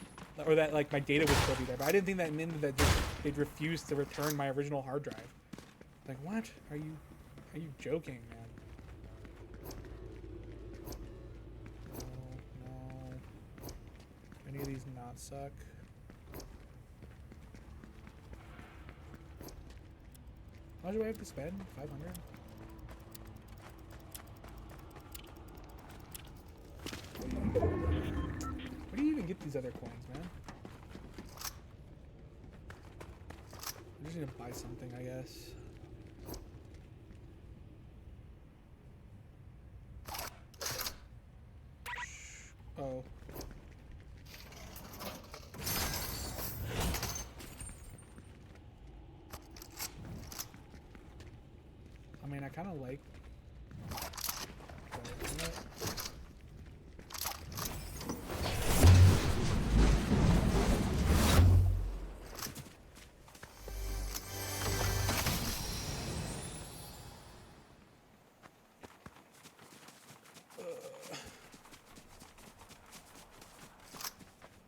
or that like my data would still be there, but I didn't think that meant that they'd refuse to return my original hard drive. Like, what? Are you joking, man? No. Any of these not suck? How much do I have to spend? 500? Where do you even get these other coins, man? I'm just gonna buy something, I guess. Oh. I mean, I kind of like...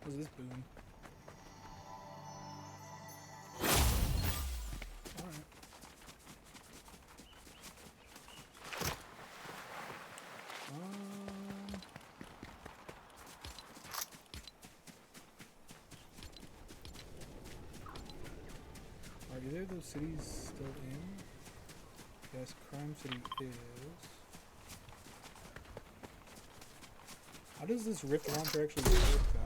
What's this boom? Alright. Are either of those cities still in? Yes, Crime City is. How does this Rift launcher actually work, though?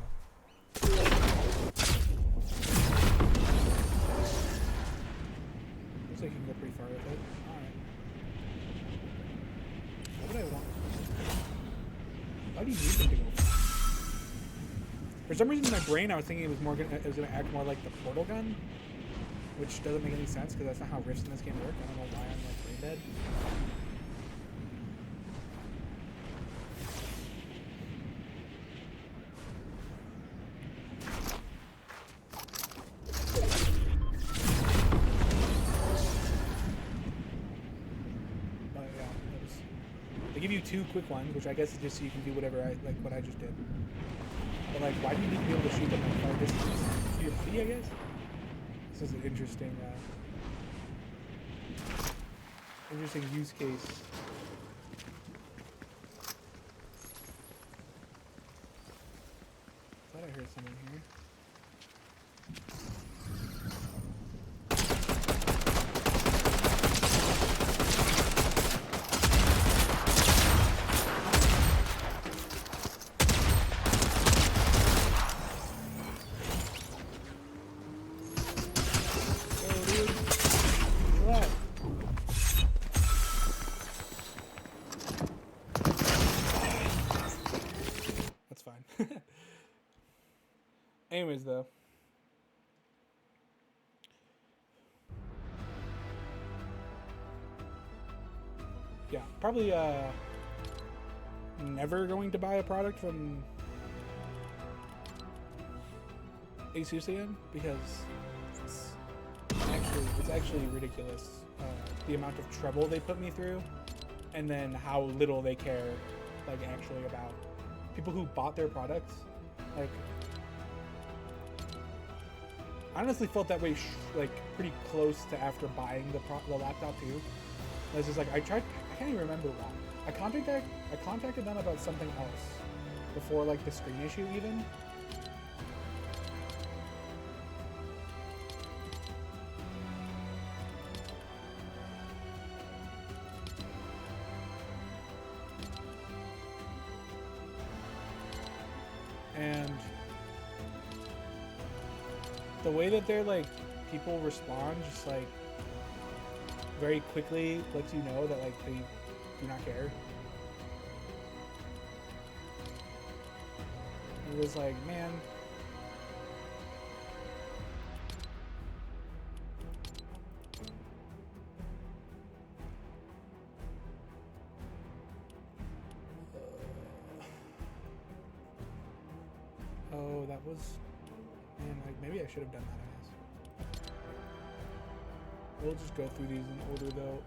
Looks like you can go pretty far with it. Alright. do you need them to go fast? For some reason in my brain I was thinking it was gonna act more like the portal gun, which doesn't make any sense because that's not how rifts in this game work. I don't know why I'm like brain dead. They give you 2 quick ones, which I guess is just so you can do whatever what I just did. But like, why do you need to be able to shoot them like far distance? To your body, I guess? This is an interesting use case. Thought I heard someone here. Anyways, though. Yeah, probably never going to buy a product from Asus again because it's actually ridiculous the amount of trouble they put me through, and then how little they care, like actually about people who bought their products. Like, I honestly felt that way like pretty close to after buying the laptop too. I was just like, I can't even remember why. I contacted them about something else before like the screen issue even. And the way that they're like, people respond just like very quickly lets you know that like they do not care. It was like, man. Oh, that was, man, like maybe I should have done that, I guess. We'll just go through these in order though.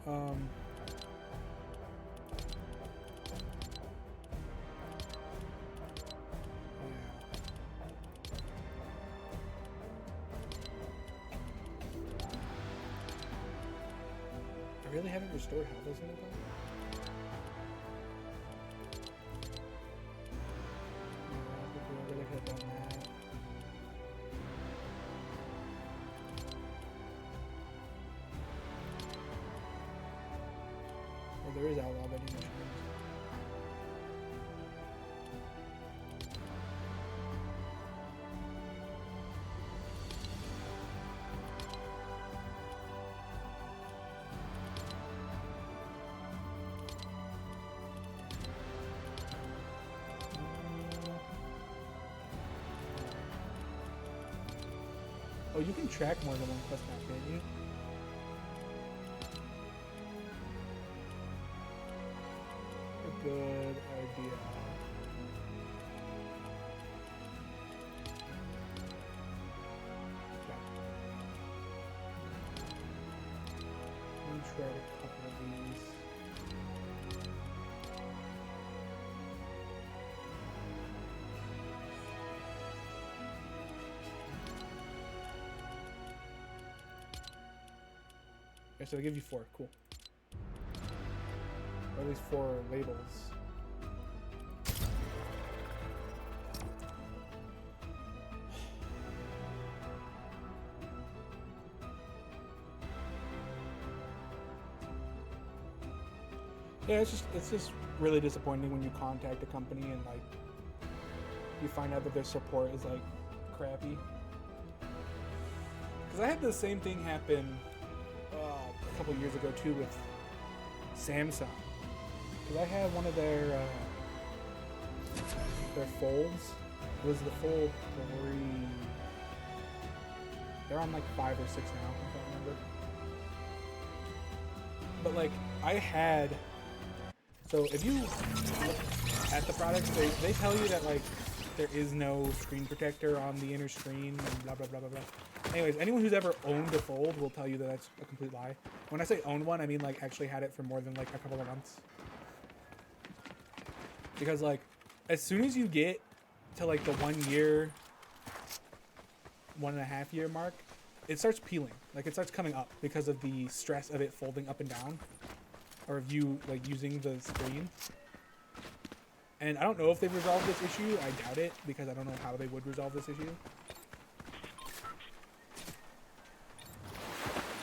I really haven't restored health this whole time. I really could have done that. Well, there is outlaw vending machines. Oh, you can track more than one quest map, can't you? A good idea. Okay. Let me try a couple of these. Okay, so they give you 4. Cool. Or at least 4 labels. Yeah, it's just really disappointing when you contact a company and like you find out that their support is like crappy. Because I had the same thing happen a couple years ago too with Samsung. Because I had one of their their folds. It was the full 3. They're on like 5 or 6 now, if I remember. But like, I had, so if you look at the products, they tell you that like there is no screen protector on the inner screen and blah blah blah blah blah. Anyways, anyone who's ever owned a Fold will tell you that that's a complete lie. When I say owned one, I mean like actually had it for more than like a couple of months. Because like, as soon as you get to like the 1 year, 1.5 year mark, it starts peeling. Like it starts coming up because of the stress of it folding up and down, or of you like using the screen. And I don't know if they've resolved this issue. I doubt it, because I don't know how they would resolve this issue.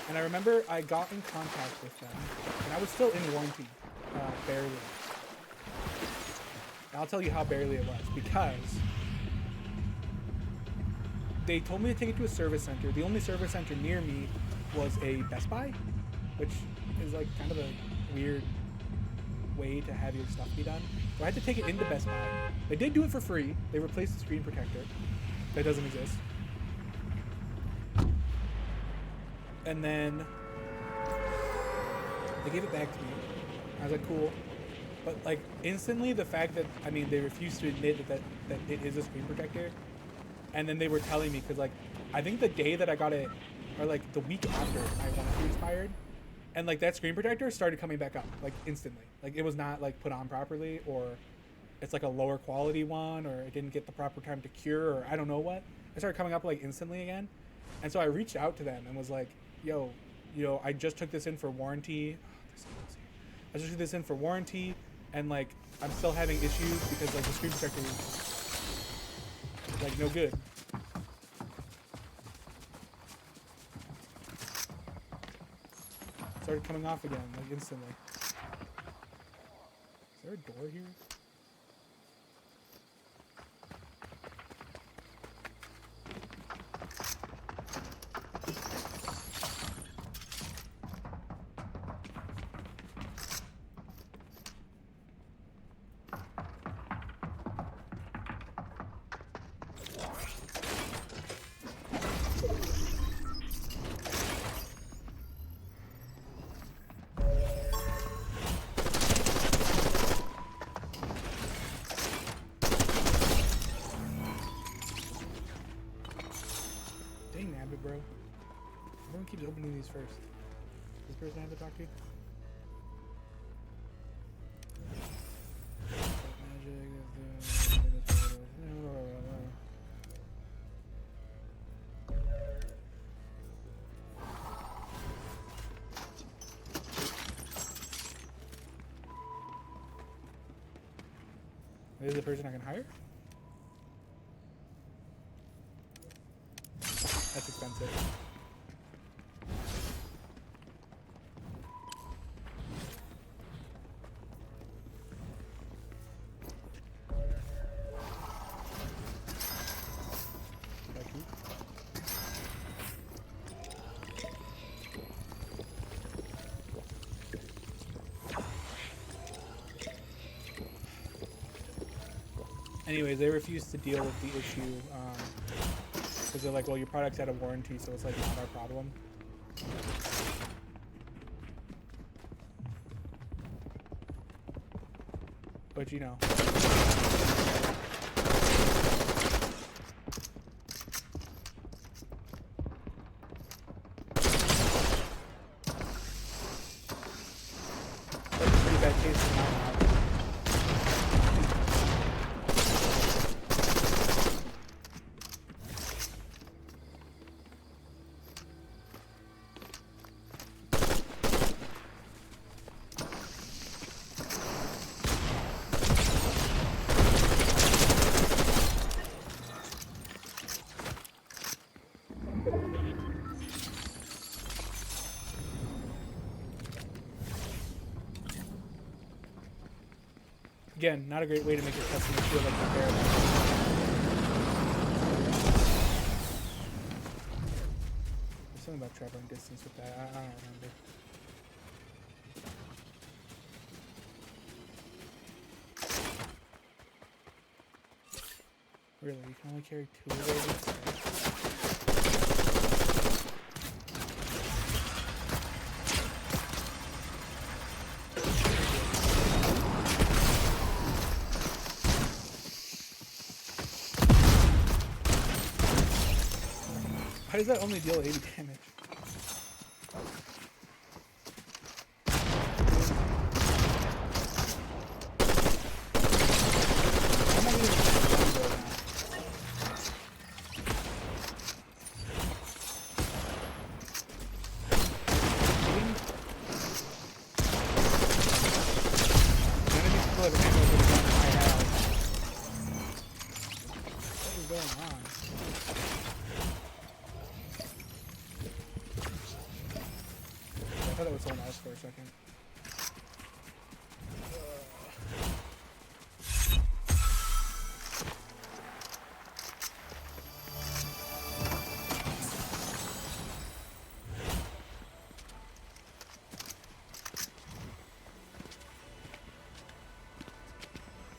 And I remember I got in contact with them, and I was still in warranty, barely. And I'll tell you how barely it was, because they told me to take it to a service center. The only service center near me was a Best Buy, which is like kind of a weird way to have your stuff be done. So I had to take it into Best Buy. They did do it for free. They replaced the screen protector. That doesn't exist. And then they gave it back to me. I was like, cool. But like instantly, the fact that, I mean, they refused to admit that it is a screen protector. And then they were telling me, because like, I think the day that I got it, or like the week after my warranty expired, and like that screen protector started coming back up like instantly. Like it was not like put on properly, or it's like a lower quality one, or it didn't get the proper time to cure, or I don't know what. It started coming up like instantly again. And so I reached out to them and was like, yo, you know, I just took this in for warranty. I just took this in for warranty, and like I'm still having issues because like the screen protector is like no good. Started coming off again, like instantly. Is there a door here? Bro, everyone keeps opening these first. This person I have to talk to? This is the person I can hire? That's expensive. Anyways, they refused to deal with the issue because they're like, well, your product's out of warranty, so it's like not our problem. But you know. That's a pretty bad case in my mouth. Again, not a great way to make your customers feel like they care about you. There's something about traveling distance with that. I don't remember. Really, you can only carry 2 of those? Why does that only deal 80 damage? I'm not even I thought it was someone else for a second.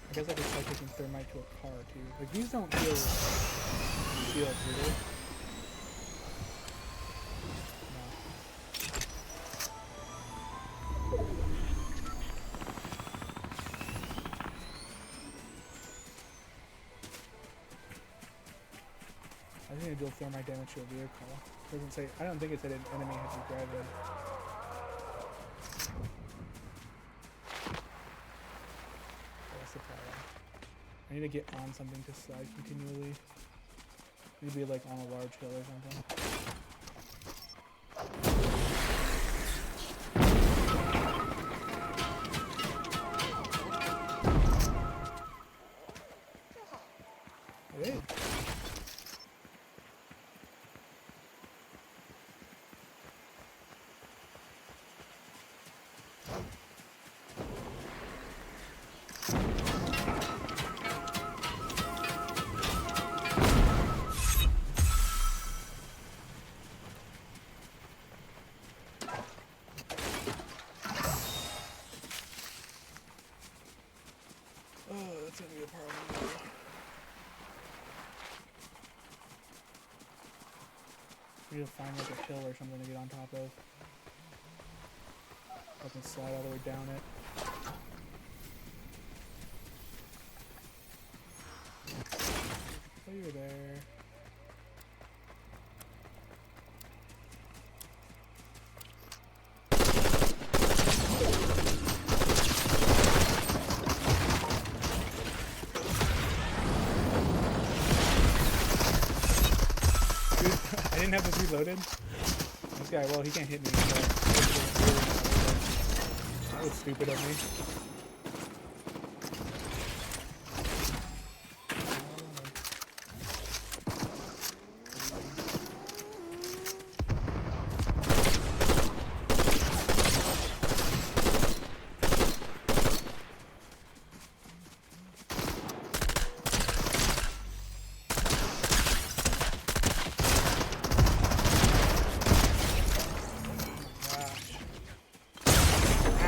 I guess I could try taking thermite to a car too. Like these don't heal shields, do they? I think it deal thermite damage to a vehicle. It doesn't say. I don't think it said an enemy has to drive in. That's the problem. I need to get on something to slide continually. Maybe like on a large hill or something. Hey. That's gonna be a problem. We need to find like a hill or something to get on top of. I can slide all the way down it. Oh, you're there. I didn't have this reloaded. This guy, well, he can't hit me. So that was stupid of me.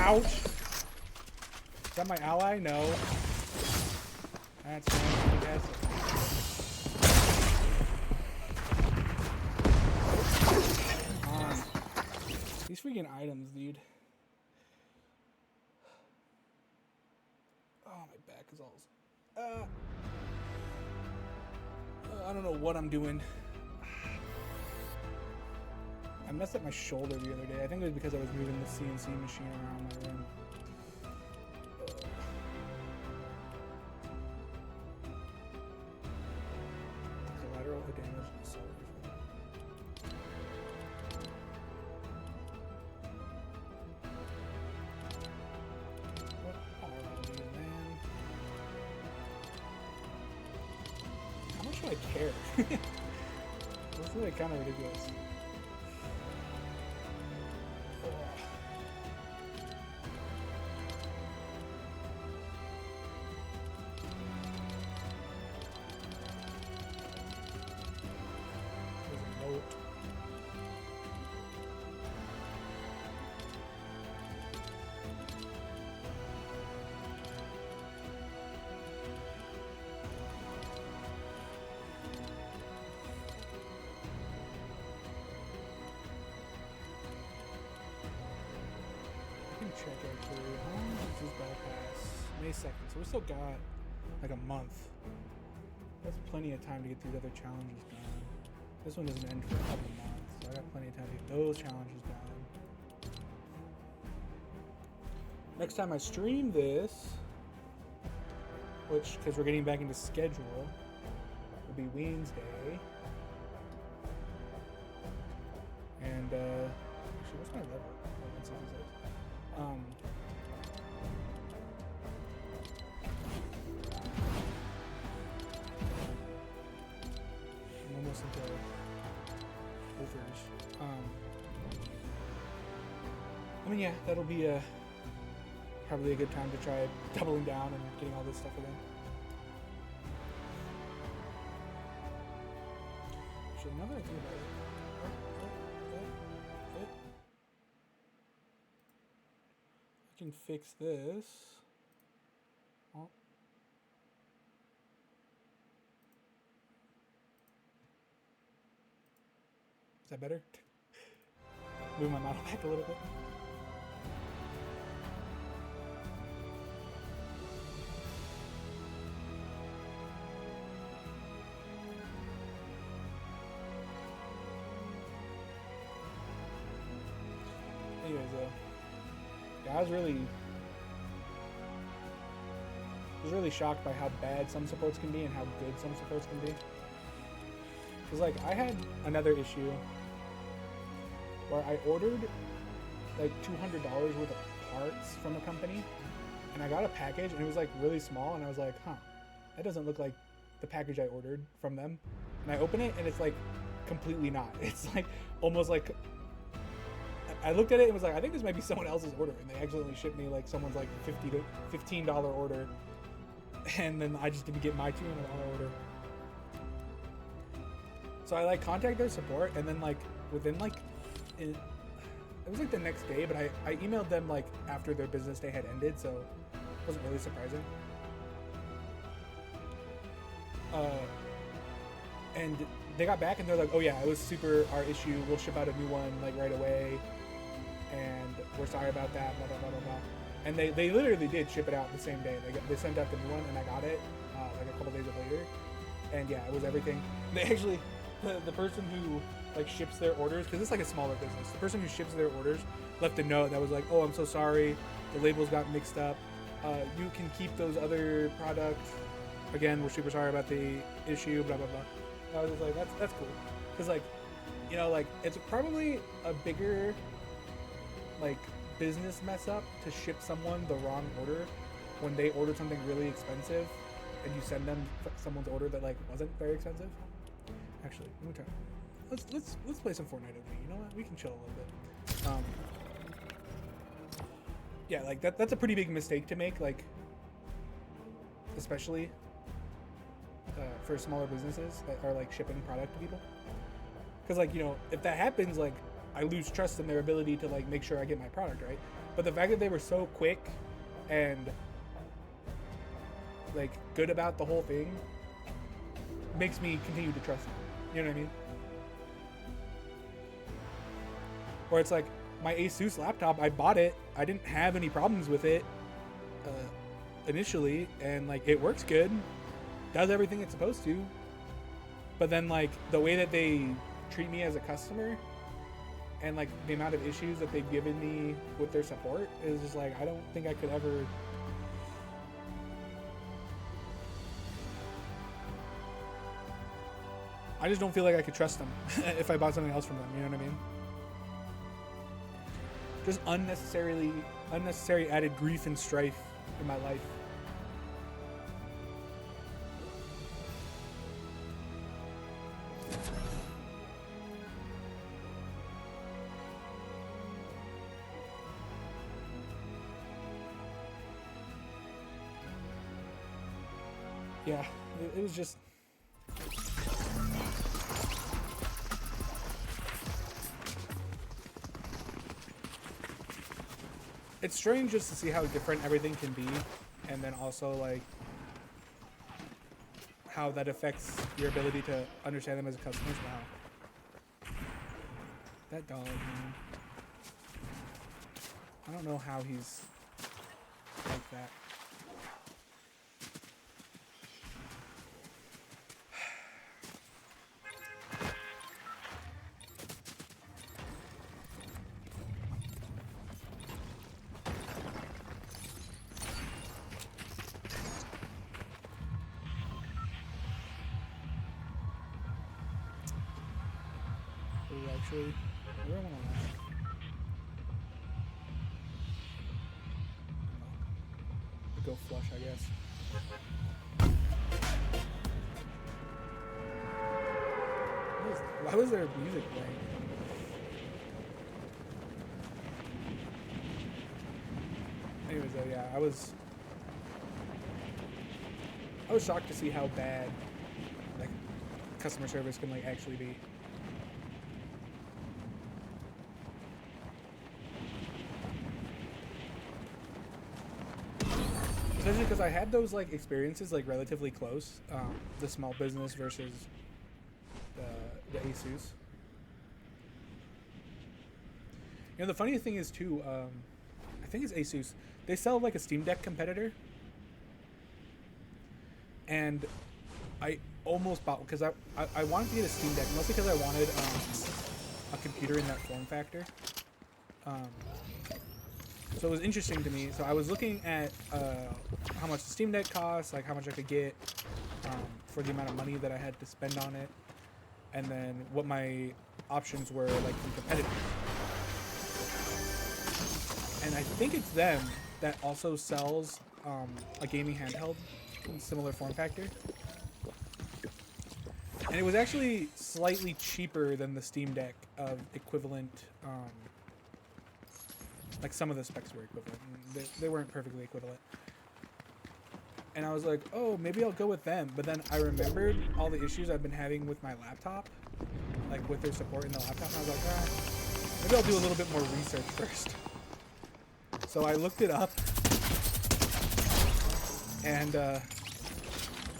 Ouch! Is that my ally? No. That's fantastic. Come on. These freaking items, dude. Oh, my back is all... I don't know what I'm doing. I messed up my shoulder the other day. I think it was because I was moving the CNC machine around my room. Collateral damage. What are these, man? How much do I care? This is like kind of ridiculous. check actually. How long does this bypass? May 2nd. So we still got like a month. That's plenty of time to get these other challenges done. This one doesn't end for a couple months, so I got plenty of time to get those challenges done. Next time I stream this, which, because we're getting back into schedule, will be Wednesday. And, actually, what's my level? Oh, 166. I'm almost into overs. I mean, yeah, that'll be probably a good time to try doubling down and getting all this stuff again. Actually, now that I think about it, I can fix this. Oh. Is that better? Move my model back a little bit. Anyways, yeah, I was really shocked by how bad some supports can be and how good some supports can be. Cause like I had another issue where I ordered like $200 worth of parts from a company, and I got a package and it was like really small, and I was like, huh, that doesn't look like the package I ordered from them. And I open it and it's like completely not. It's like almost like I looked at it and was like, I think this might be someone else's order, and they accidentally shipped me like someone's like $15 order, and then I just didn't get my $200 order. So I like contact their support, and then like within like it was like the next day, but I emailed them like after their business day had ended, so it wasn't really surprising. And they got back and they're like, oh yeah, it was super our issue, we'll ship out a new one like right away, and we're sorry about that, blah blah blah blah blah. And they literally did ship it out the same day. They sent out the new one, and I got it like a couple days later, and yeah, it was everything. They actually the person who like ships their orders, because it's like a smaller business, the person who ships their orders left a note that was like, oh, I'm so sorry, the labels got mixed up, you can keep those other products, again, we're super sorry about the issue, blah blah blah. And I was just like, that's cool, because like, you know, like it's probably a bigger like business mess up to ship someone the wrong order when they ordered something really expensive and you send them someone's order that like wasn't very expensive. Actually, let me try. Let's play some Fortnite with me. You know what? We can chill a little bit. Yeah, like that's a pretty big mistake to make, like especially for smaller businesses that are like shipping product to people. Because like, you know, if that happens, like I lose trust in their ability to like make sure I get my product right. But the fact that they were so quick and like good about the whole thing makes me continue to trust them. You know what I mean? Or it's like my Asus laptop, I bought it, I didn't have any problems with it initially, and like it works good, does everything it's supposed to, but then like the way that they treat me as a customer and like the amount of issues that they've given me with their support is just like, I don't think I could ever. I just don't feel like I could trust them if I bought something else from them, you know what I mean? Just unnecessary added grief and strife in my life. Yeah, it was just. It's strange just to see how different everything can be, and then also like how that affects your ability to understand them as customers. Wow, that dog, man. I don't know how he's like that. Actually, where am I? Go flush, I guess. Why was there music playing? Anyways, though, yeah, I was shocked to see how bad like customer service can like actually be. Especially because I had those like experiences like relatively close, the small business versus the Asus. You know, the funny thing is too, I think it's Asus. They sell like a Steam Deck competitor, and I almost bought because I wanted to get a Steam Deck mostly because I wanted a computer in that form factor. So it was interesting to me. So I was looking at how much the Steam Deck costs, like how much I could get for the amount of money that I had to spend on it, and then what my options were like from competitive. And I think it's them that also sells a gaming handheld in similar form factor. And it was actually slightly cheaper than the Steam Deck of equivalent. Like some of the specs were equivalent. They weren't perfectly equivalent. And I was like, oh, maybe I'll go with them. But then I remembered all the issues I've been having with my laptop, like with their support in the laptop. And I was like, maybe I'll do a little bit more research first. So I looked it up, and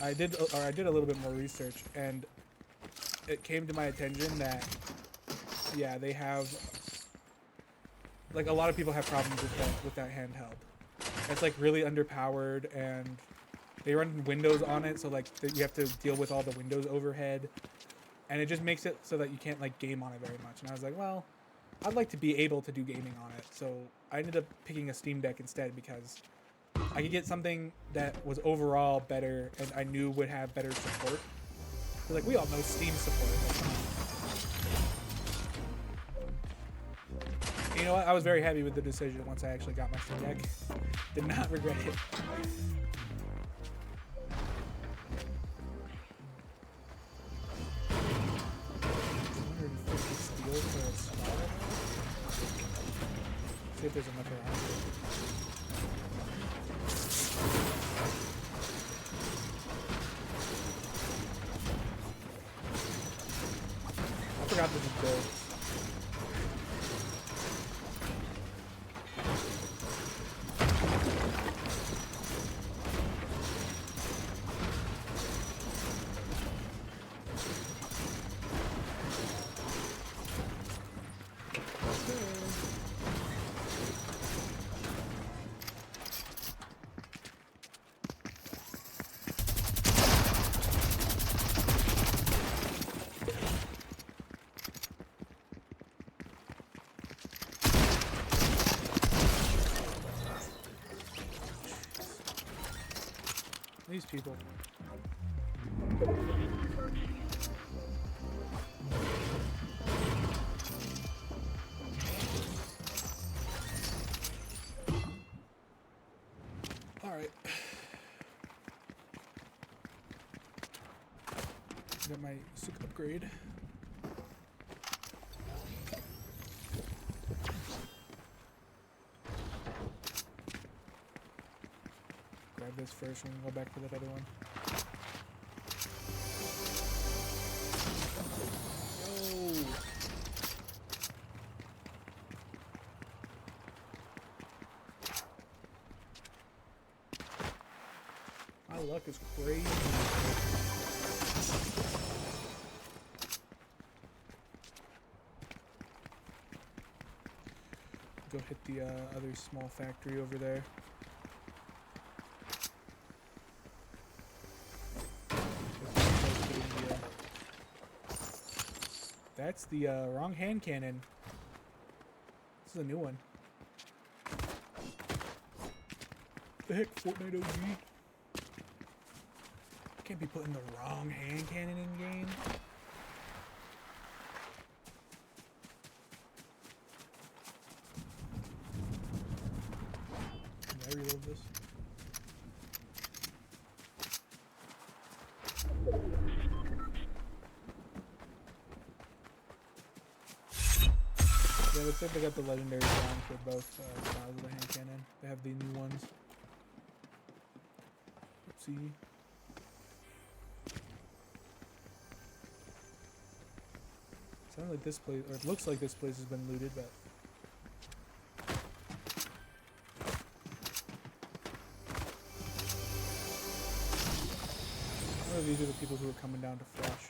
I did a little bit more research, and it came to my attention that, yeah, they have, like, a lot of people have problems with that handheld. It's like really underpowered, and they run Windows on it, so like you have to deal with all the Windows overhead, and it just makes it so that you can't like game on it very much. And I was like, well, I'd like to be able to do gaming on it, so I ended up picking a Steam Deck instead because I could get something that was overall better and I knew would have better support. Like, we all know Steam support. You know what? I was very happy with the decision once I actually got my Steam Deck. Did not regret it. See if there's enough around here. I forgot to do gold. These people. All right. Got my Suk upgrade. Grab this first and go back for that other one. Yo! My luck is crazy. go hit the other small factory over there. That's the wrong hand cannon. This is a new one. The heck, Fortnite OG? Can't be putting the wrong hand cannon in game. Can I reload this? Yeah, looks like they got the legendary round for both styles of the hand cannon. They have the new ones. Oopsie. Sounds like this place, or it looks like this place has been looted, but oh, these are the people who are coming down to flush.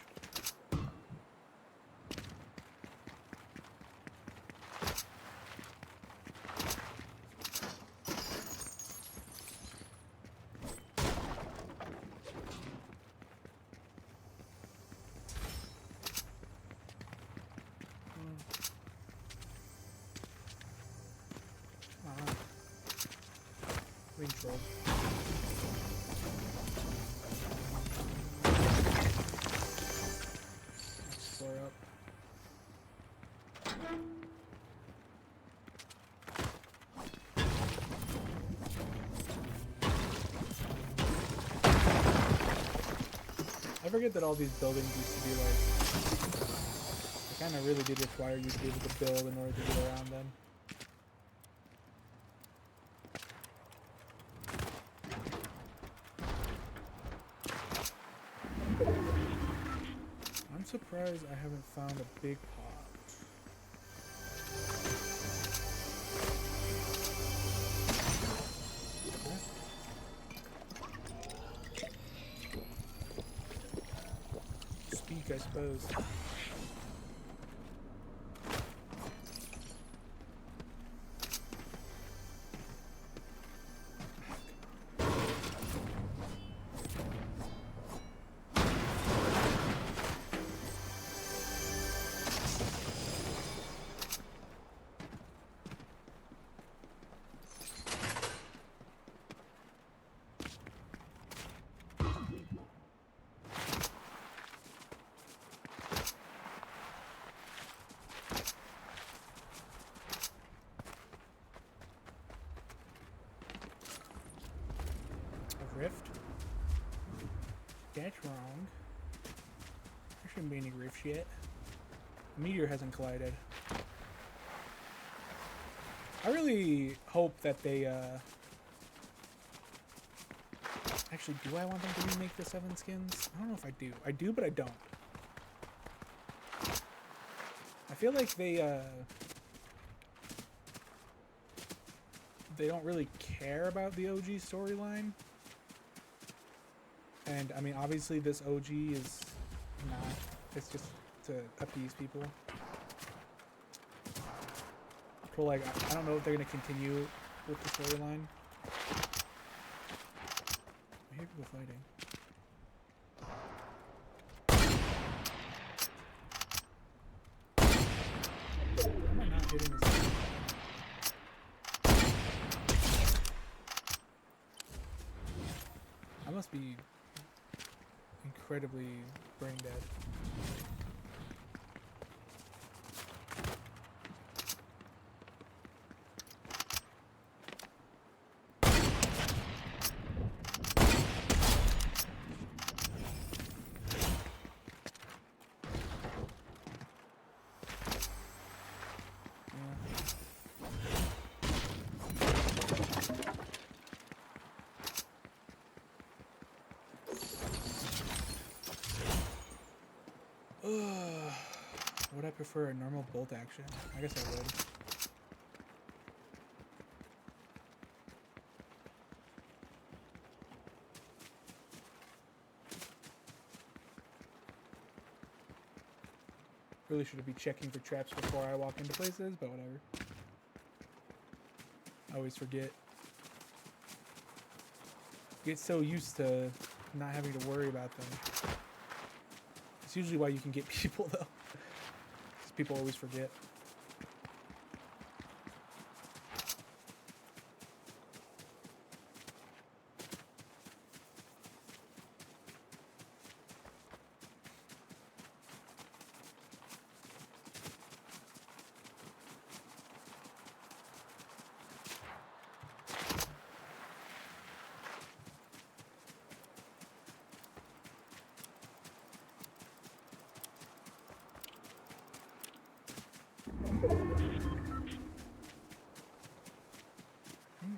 Troll. Next floor up. I forget that all these buildings used to be like, they kind of really did require you to be able to build in order to get around them. I'm surprised I haven't found a big pot. Speak, I suppose. Rift? That's wrong. There shouldn't be any rifts yet. The meteor hasn't collided. I really hope that they, actually, do I want them to remake the 7 skins? I don't know if I do. I do, but I don't. I feel like they don't really care about the OG storyline. And, I mean, obviously this OG is not. It's just to appease people. So, like, I don't know if they're going to continue with the storyline. I hear people fighting. Why am I not hitting this? I must be incredibly brain dead. Would I prefer a normal bolt action? I guess I would. Really should be checking for traps before I walk into places, but whatever. I always forget. Get so used to not having to worry about them. It's usually why you can get people though. Because people always forget.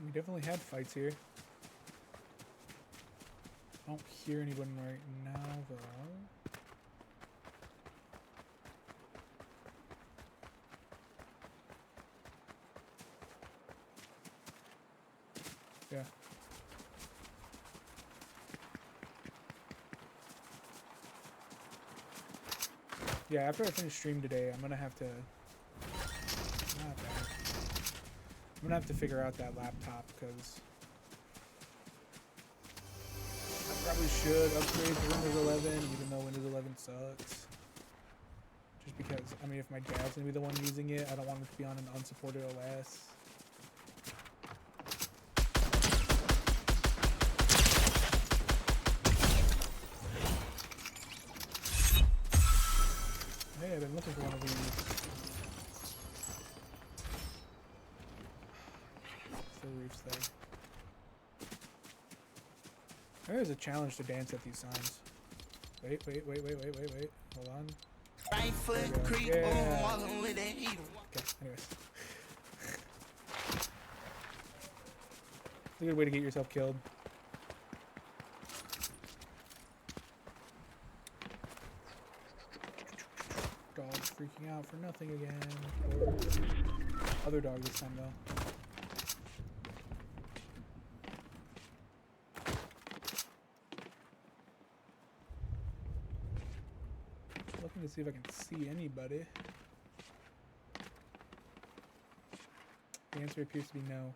We definitely had fights here. I don't hear anyone right now, though. Yeah. Yeah, after I finish stream today, I'm gonna have to... Not bad. I'm gonna have to figure out that laptop, because... I probably should upgrade to Windows 11, even though Windows 11 sucks. Just because, I mean, if my dad's gonna be the one using it, I don't want him to be on an unsupported OS. Hey, I've been looking for one of these. The roof's there. There's a challenge to dance at these signs. Wait. Hold on. Right foot creep walking with that heater. Okay, anyways. It's a good way to get yourself killed. Dog's freaking out for nothing again. Other dog this time though. Looking to see if I can see anybody. The answer appears to be no.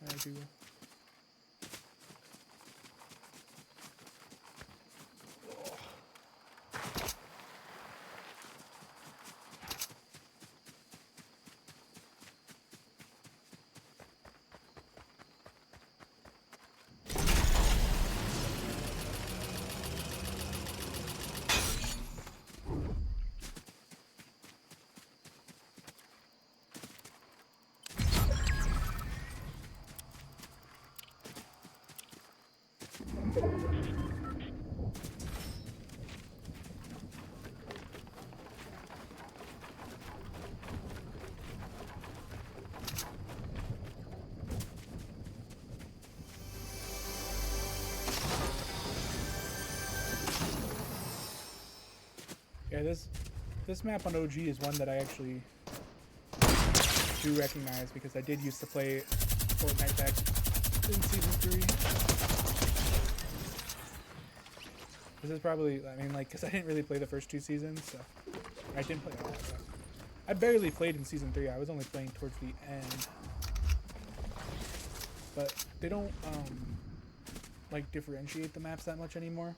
I do. Yeah, this map on OG is one that I actually do recognize because I did used to play Fortnite back in Season 3. This is probably, I mean, like, because I didn't really play the first 2 seasons, so I didn't play all of that. I barely played in Season 3. I was only playing towards the end. But they don't, like, differentiate the maps that much anymore.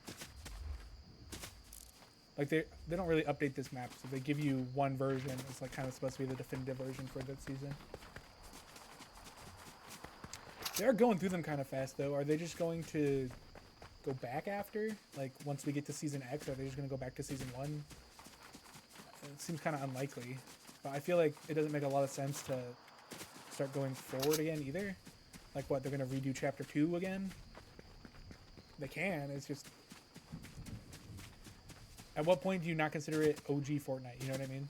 Like, they don't really update this map, so they give you one version. It's, like, kind of supposed to be the definitive version for that season. They're going through them kind of fast, though. Are they just going to go back after? Like, once we get to Season X, are they just going to go back to Season 1? It seems kind of unlikely. But I feel like it doesn't make a lot of sense to start going forward again, either. Like, what, they're going to redo Chapter 2 again? They can, it's just... At what point do you not consider it OG Fortnite? You know what I mean?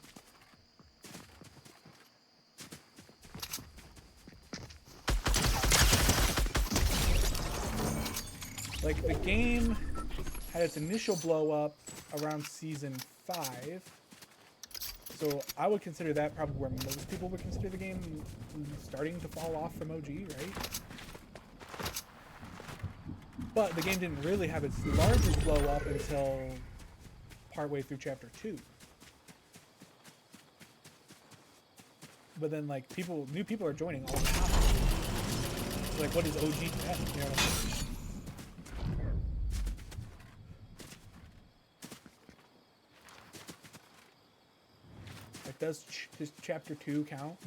Like, the game had its initial blow up around season 5. So I would consider that probably where most people would consider the game starting to fall off from OG, right? But the game didn't really have its largest blow up until partway through chapter 2. But then, like, new people are joining all the time. So, like, what is OG to them? You know what I mean? Like, does chapter 2 count?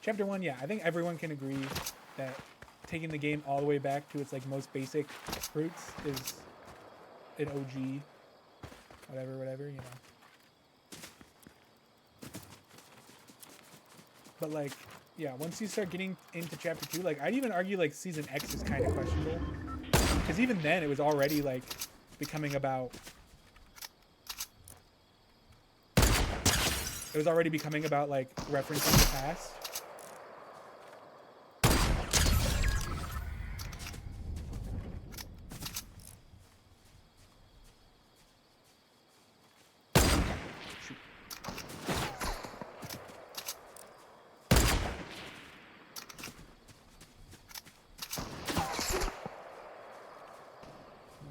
Chapter 1, yeah, I think everyone can agree that taking the game all the way back to its, like, most basic roots is an OG, whatever, you know. But, like, yeah, once you start getting into chapter 2, like, I'd even argue, like, season X is kind of questionable. Because even then, it was already, like, becoming about... It was already becoming about, like, referencing the past.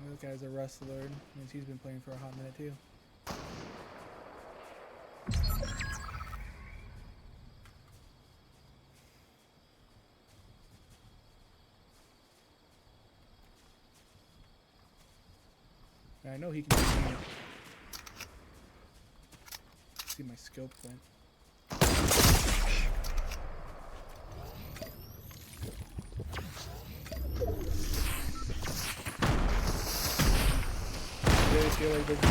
This guy's a Rust Lord. Means he's been playing for a hot minute too. I know he can see me. See my scope went. I really feel like this is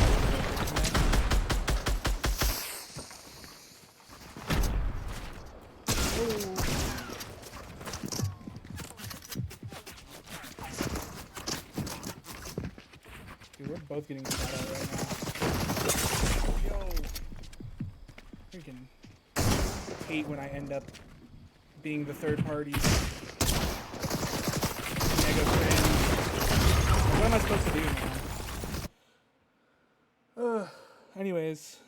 Dude, we're both getting shot at right now. Yo! Freaking hate when I end up being the third party. Mega friend. What am I supposed to do now? Anyways,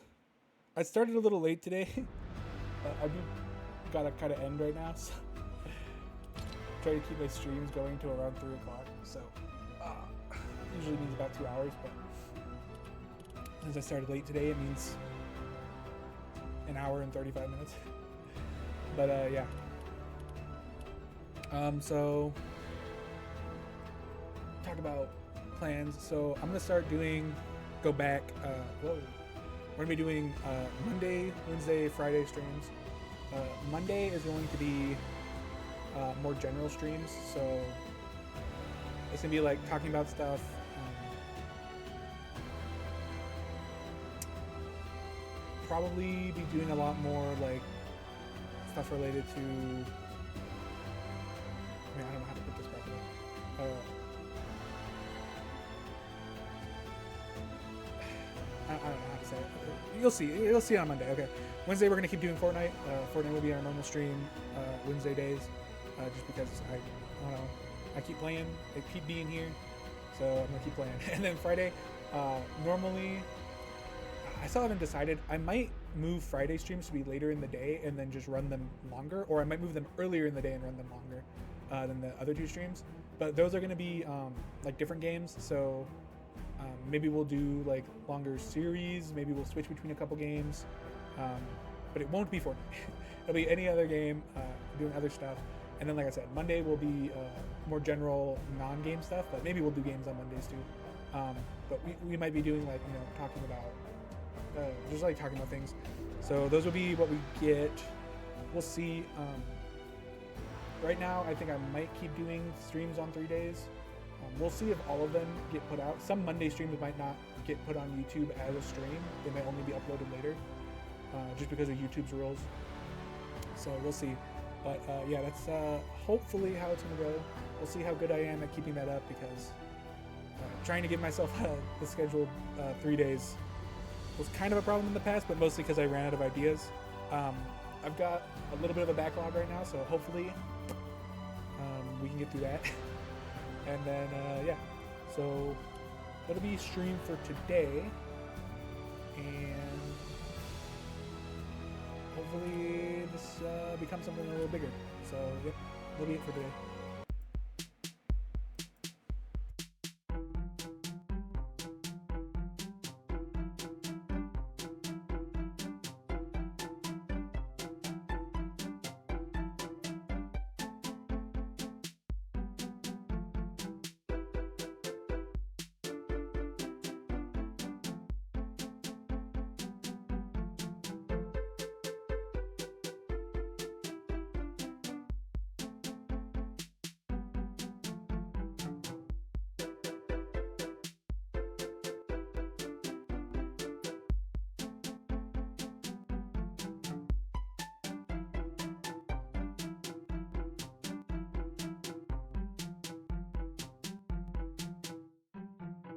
I started a little late today. I do gotta kind of end right now, so try to keep my streams going to around 3 o'clock. So usually means about 2 hours, but since I started late today, it means an hour and 35 minutes. But yeah. So talk about plans. So I'm gonna start doing. Go back. We're gonna be doing Monday, Wednesday, Friday streams. Monday is going to be more general streams, so it's gonna be like talking about stuff. Probably be doing a lot more like stuff related to. I mean, I don't know how to put this properly. I don't know how to say it. You'll see. You'll see on Monday. Okay. Wednesday we're gonna keep doing Fortnite. Fortnite will be our normal stream Wednesday days, just because I don't know. I keep playing. I keep being here, so I'm gonna keep playing. And then Friday, normally, I still haven't decided. I might move Friday streams to be later in the day and then just run them longer, or I might move them earlier in the day and run them longer than the other 2 streams. But those are gonna be like different games, so. Maybe we'll do like longer series. Maybe we'll switch between a couple games, but it won't be Fortnite. It'll be any other game, doing other stuff. And then, like I said, Monday will be more general non-game stuff, but maybe we'll do games on Mondays too. But we might be doing like, you know, talking about just like talking about things. So those will be what we get. We'll see. Right now, I think I might keep doing streams on 3 days. We'll see if all of them get put out. Some Monday streams might not get put on YouTube as a stream. They might only be uploaded later, just because of YouTube's rules. So we'll see. But yeah, that's hopefully how it's going to go. We'll see how good I am at keeping that up, because trying to give myself the scheduled 3 days was kind of a problem in the past, but mostly because I ran out of ideas. I've got a little bit of a backlog right now, so hopefully we can get through that. And then, yeah, so that'll be stream for today. And hopefully this becomes something a little bigger. So, yep, that'll be it for today.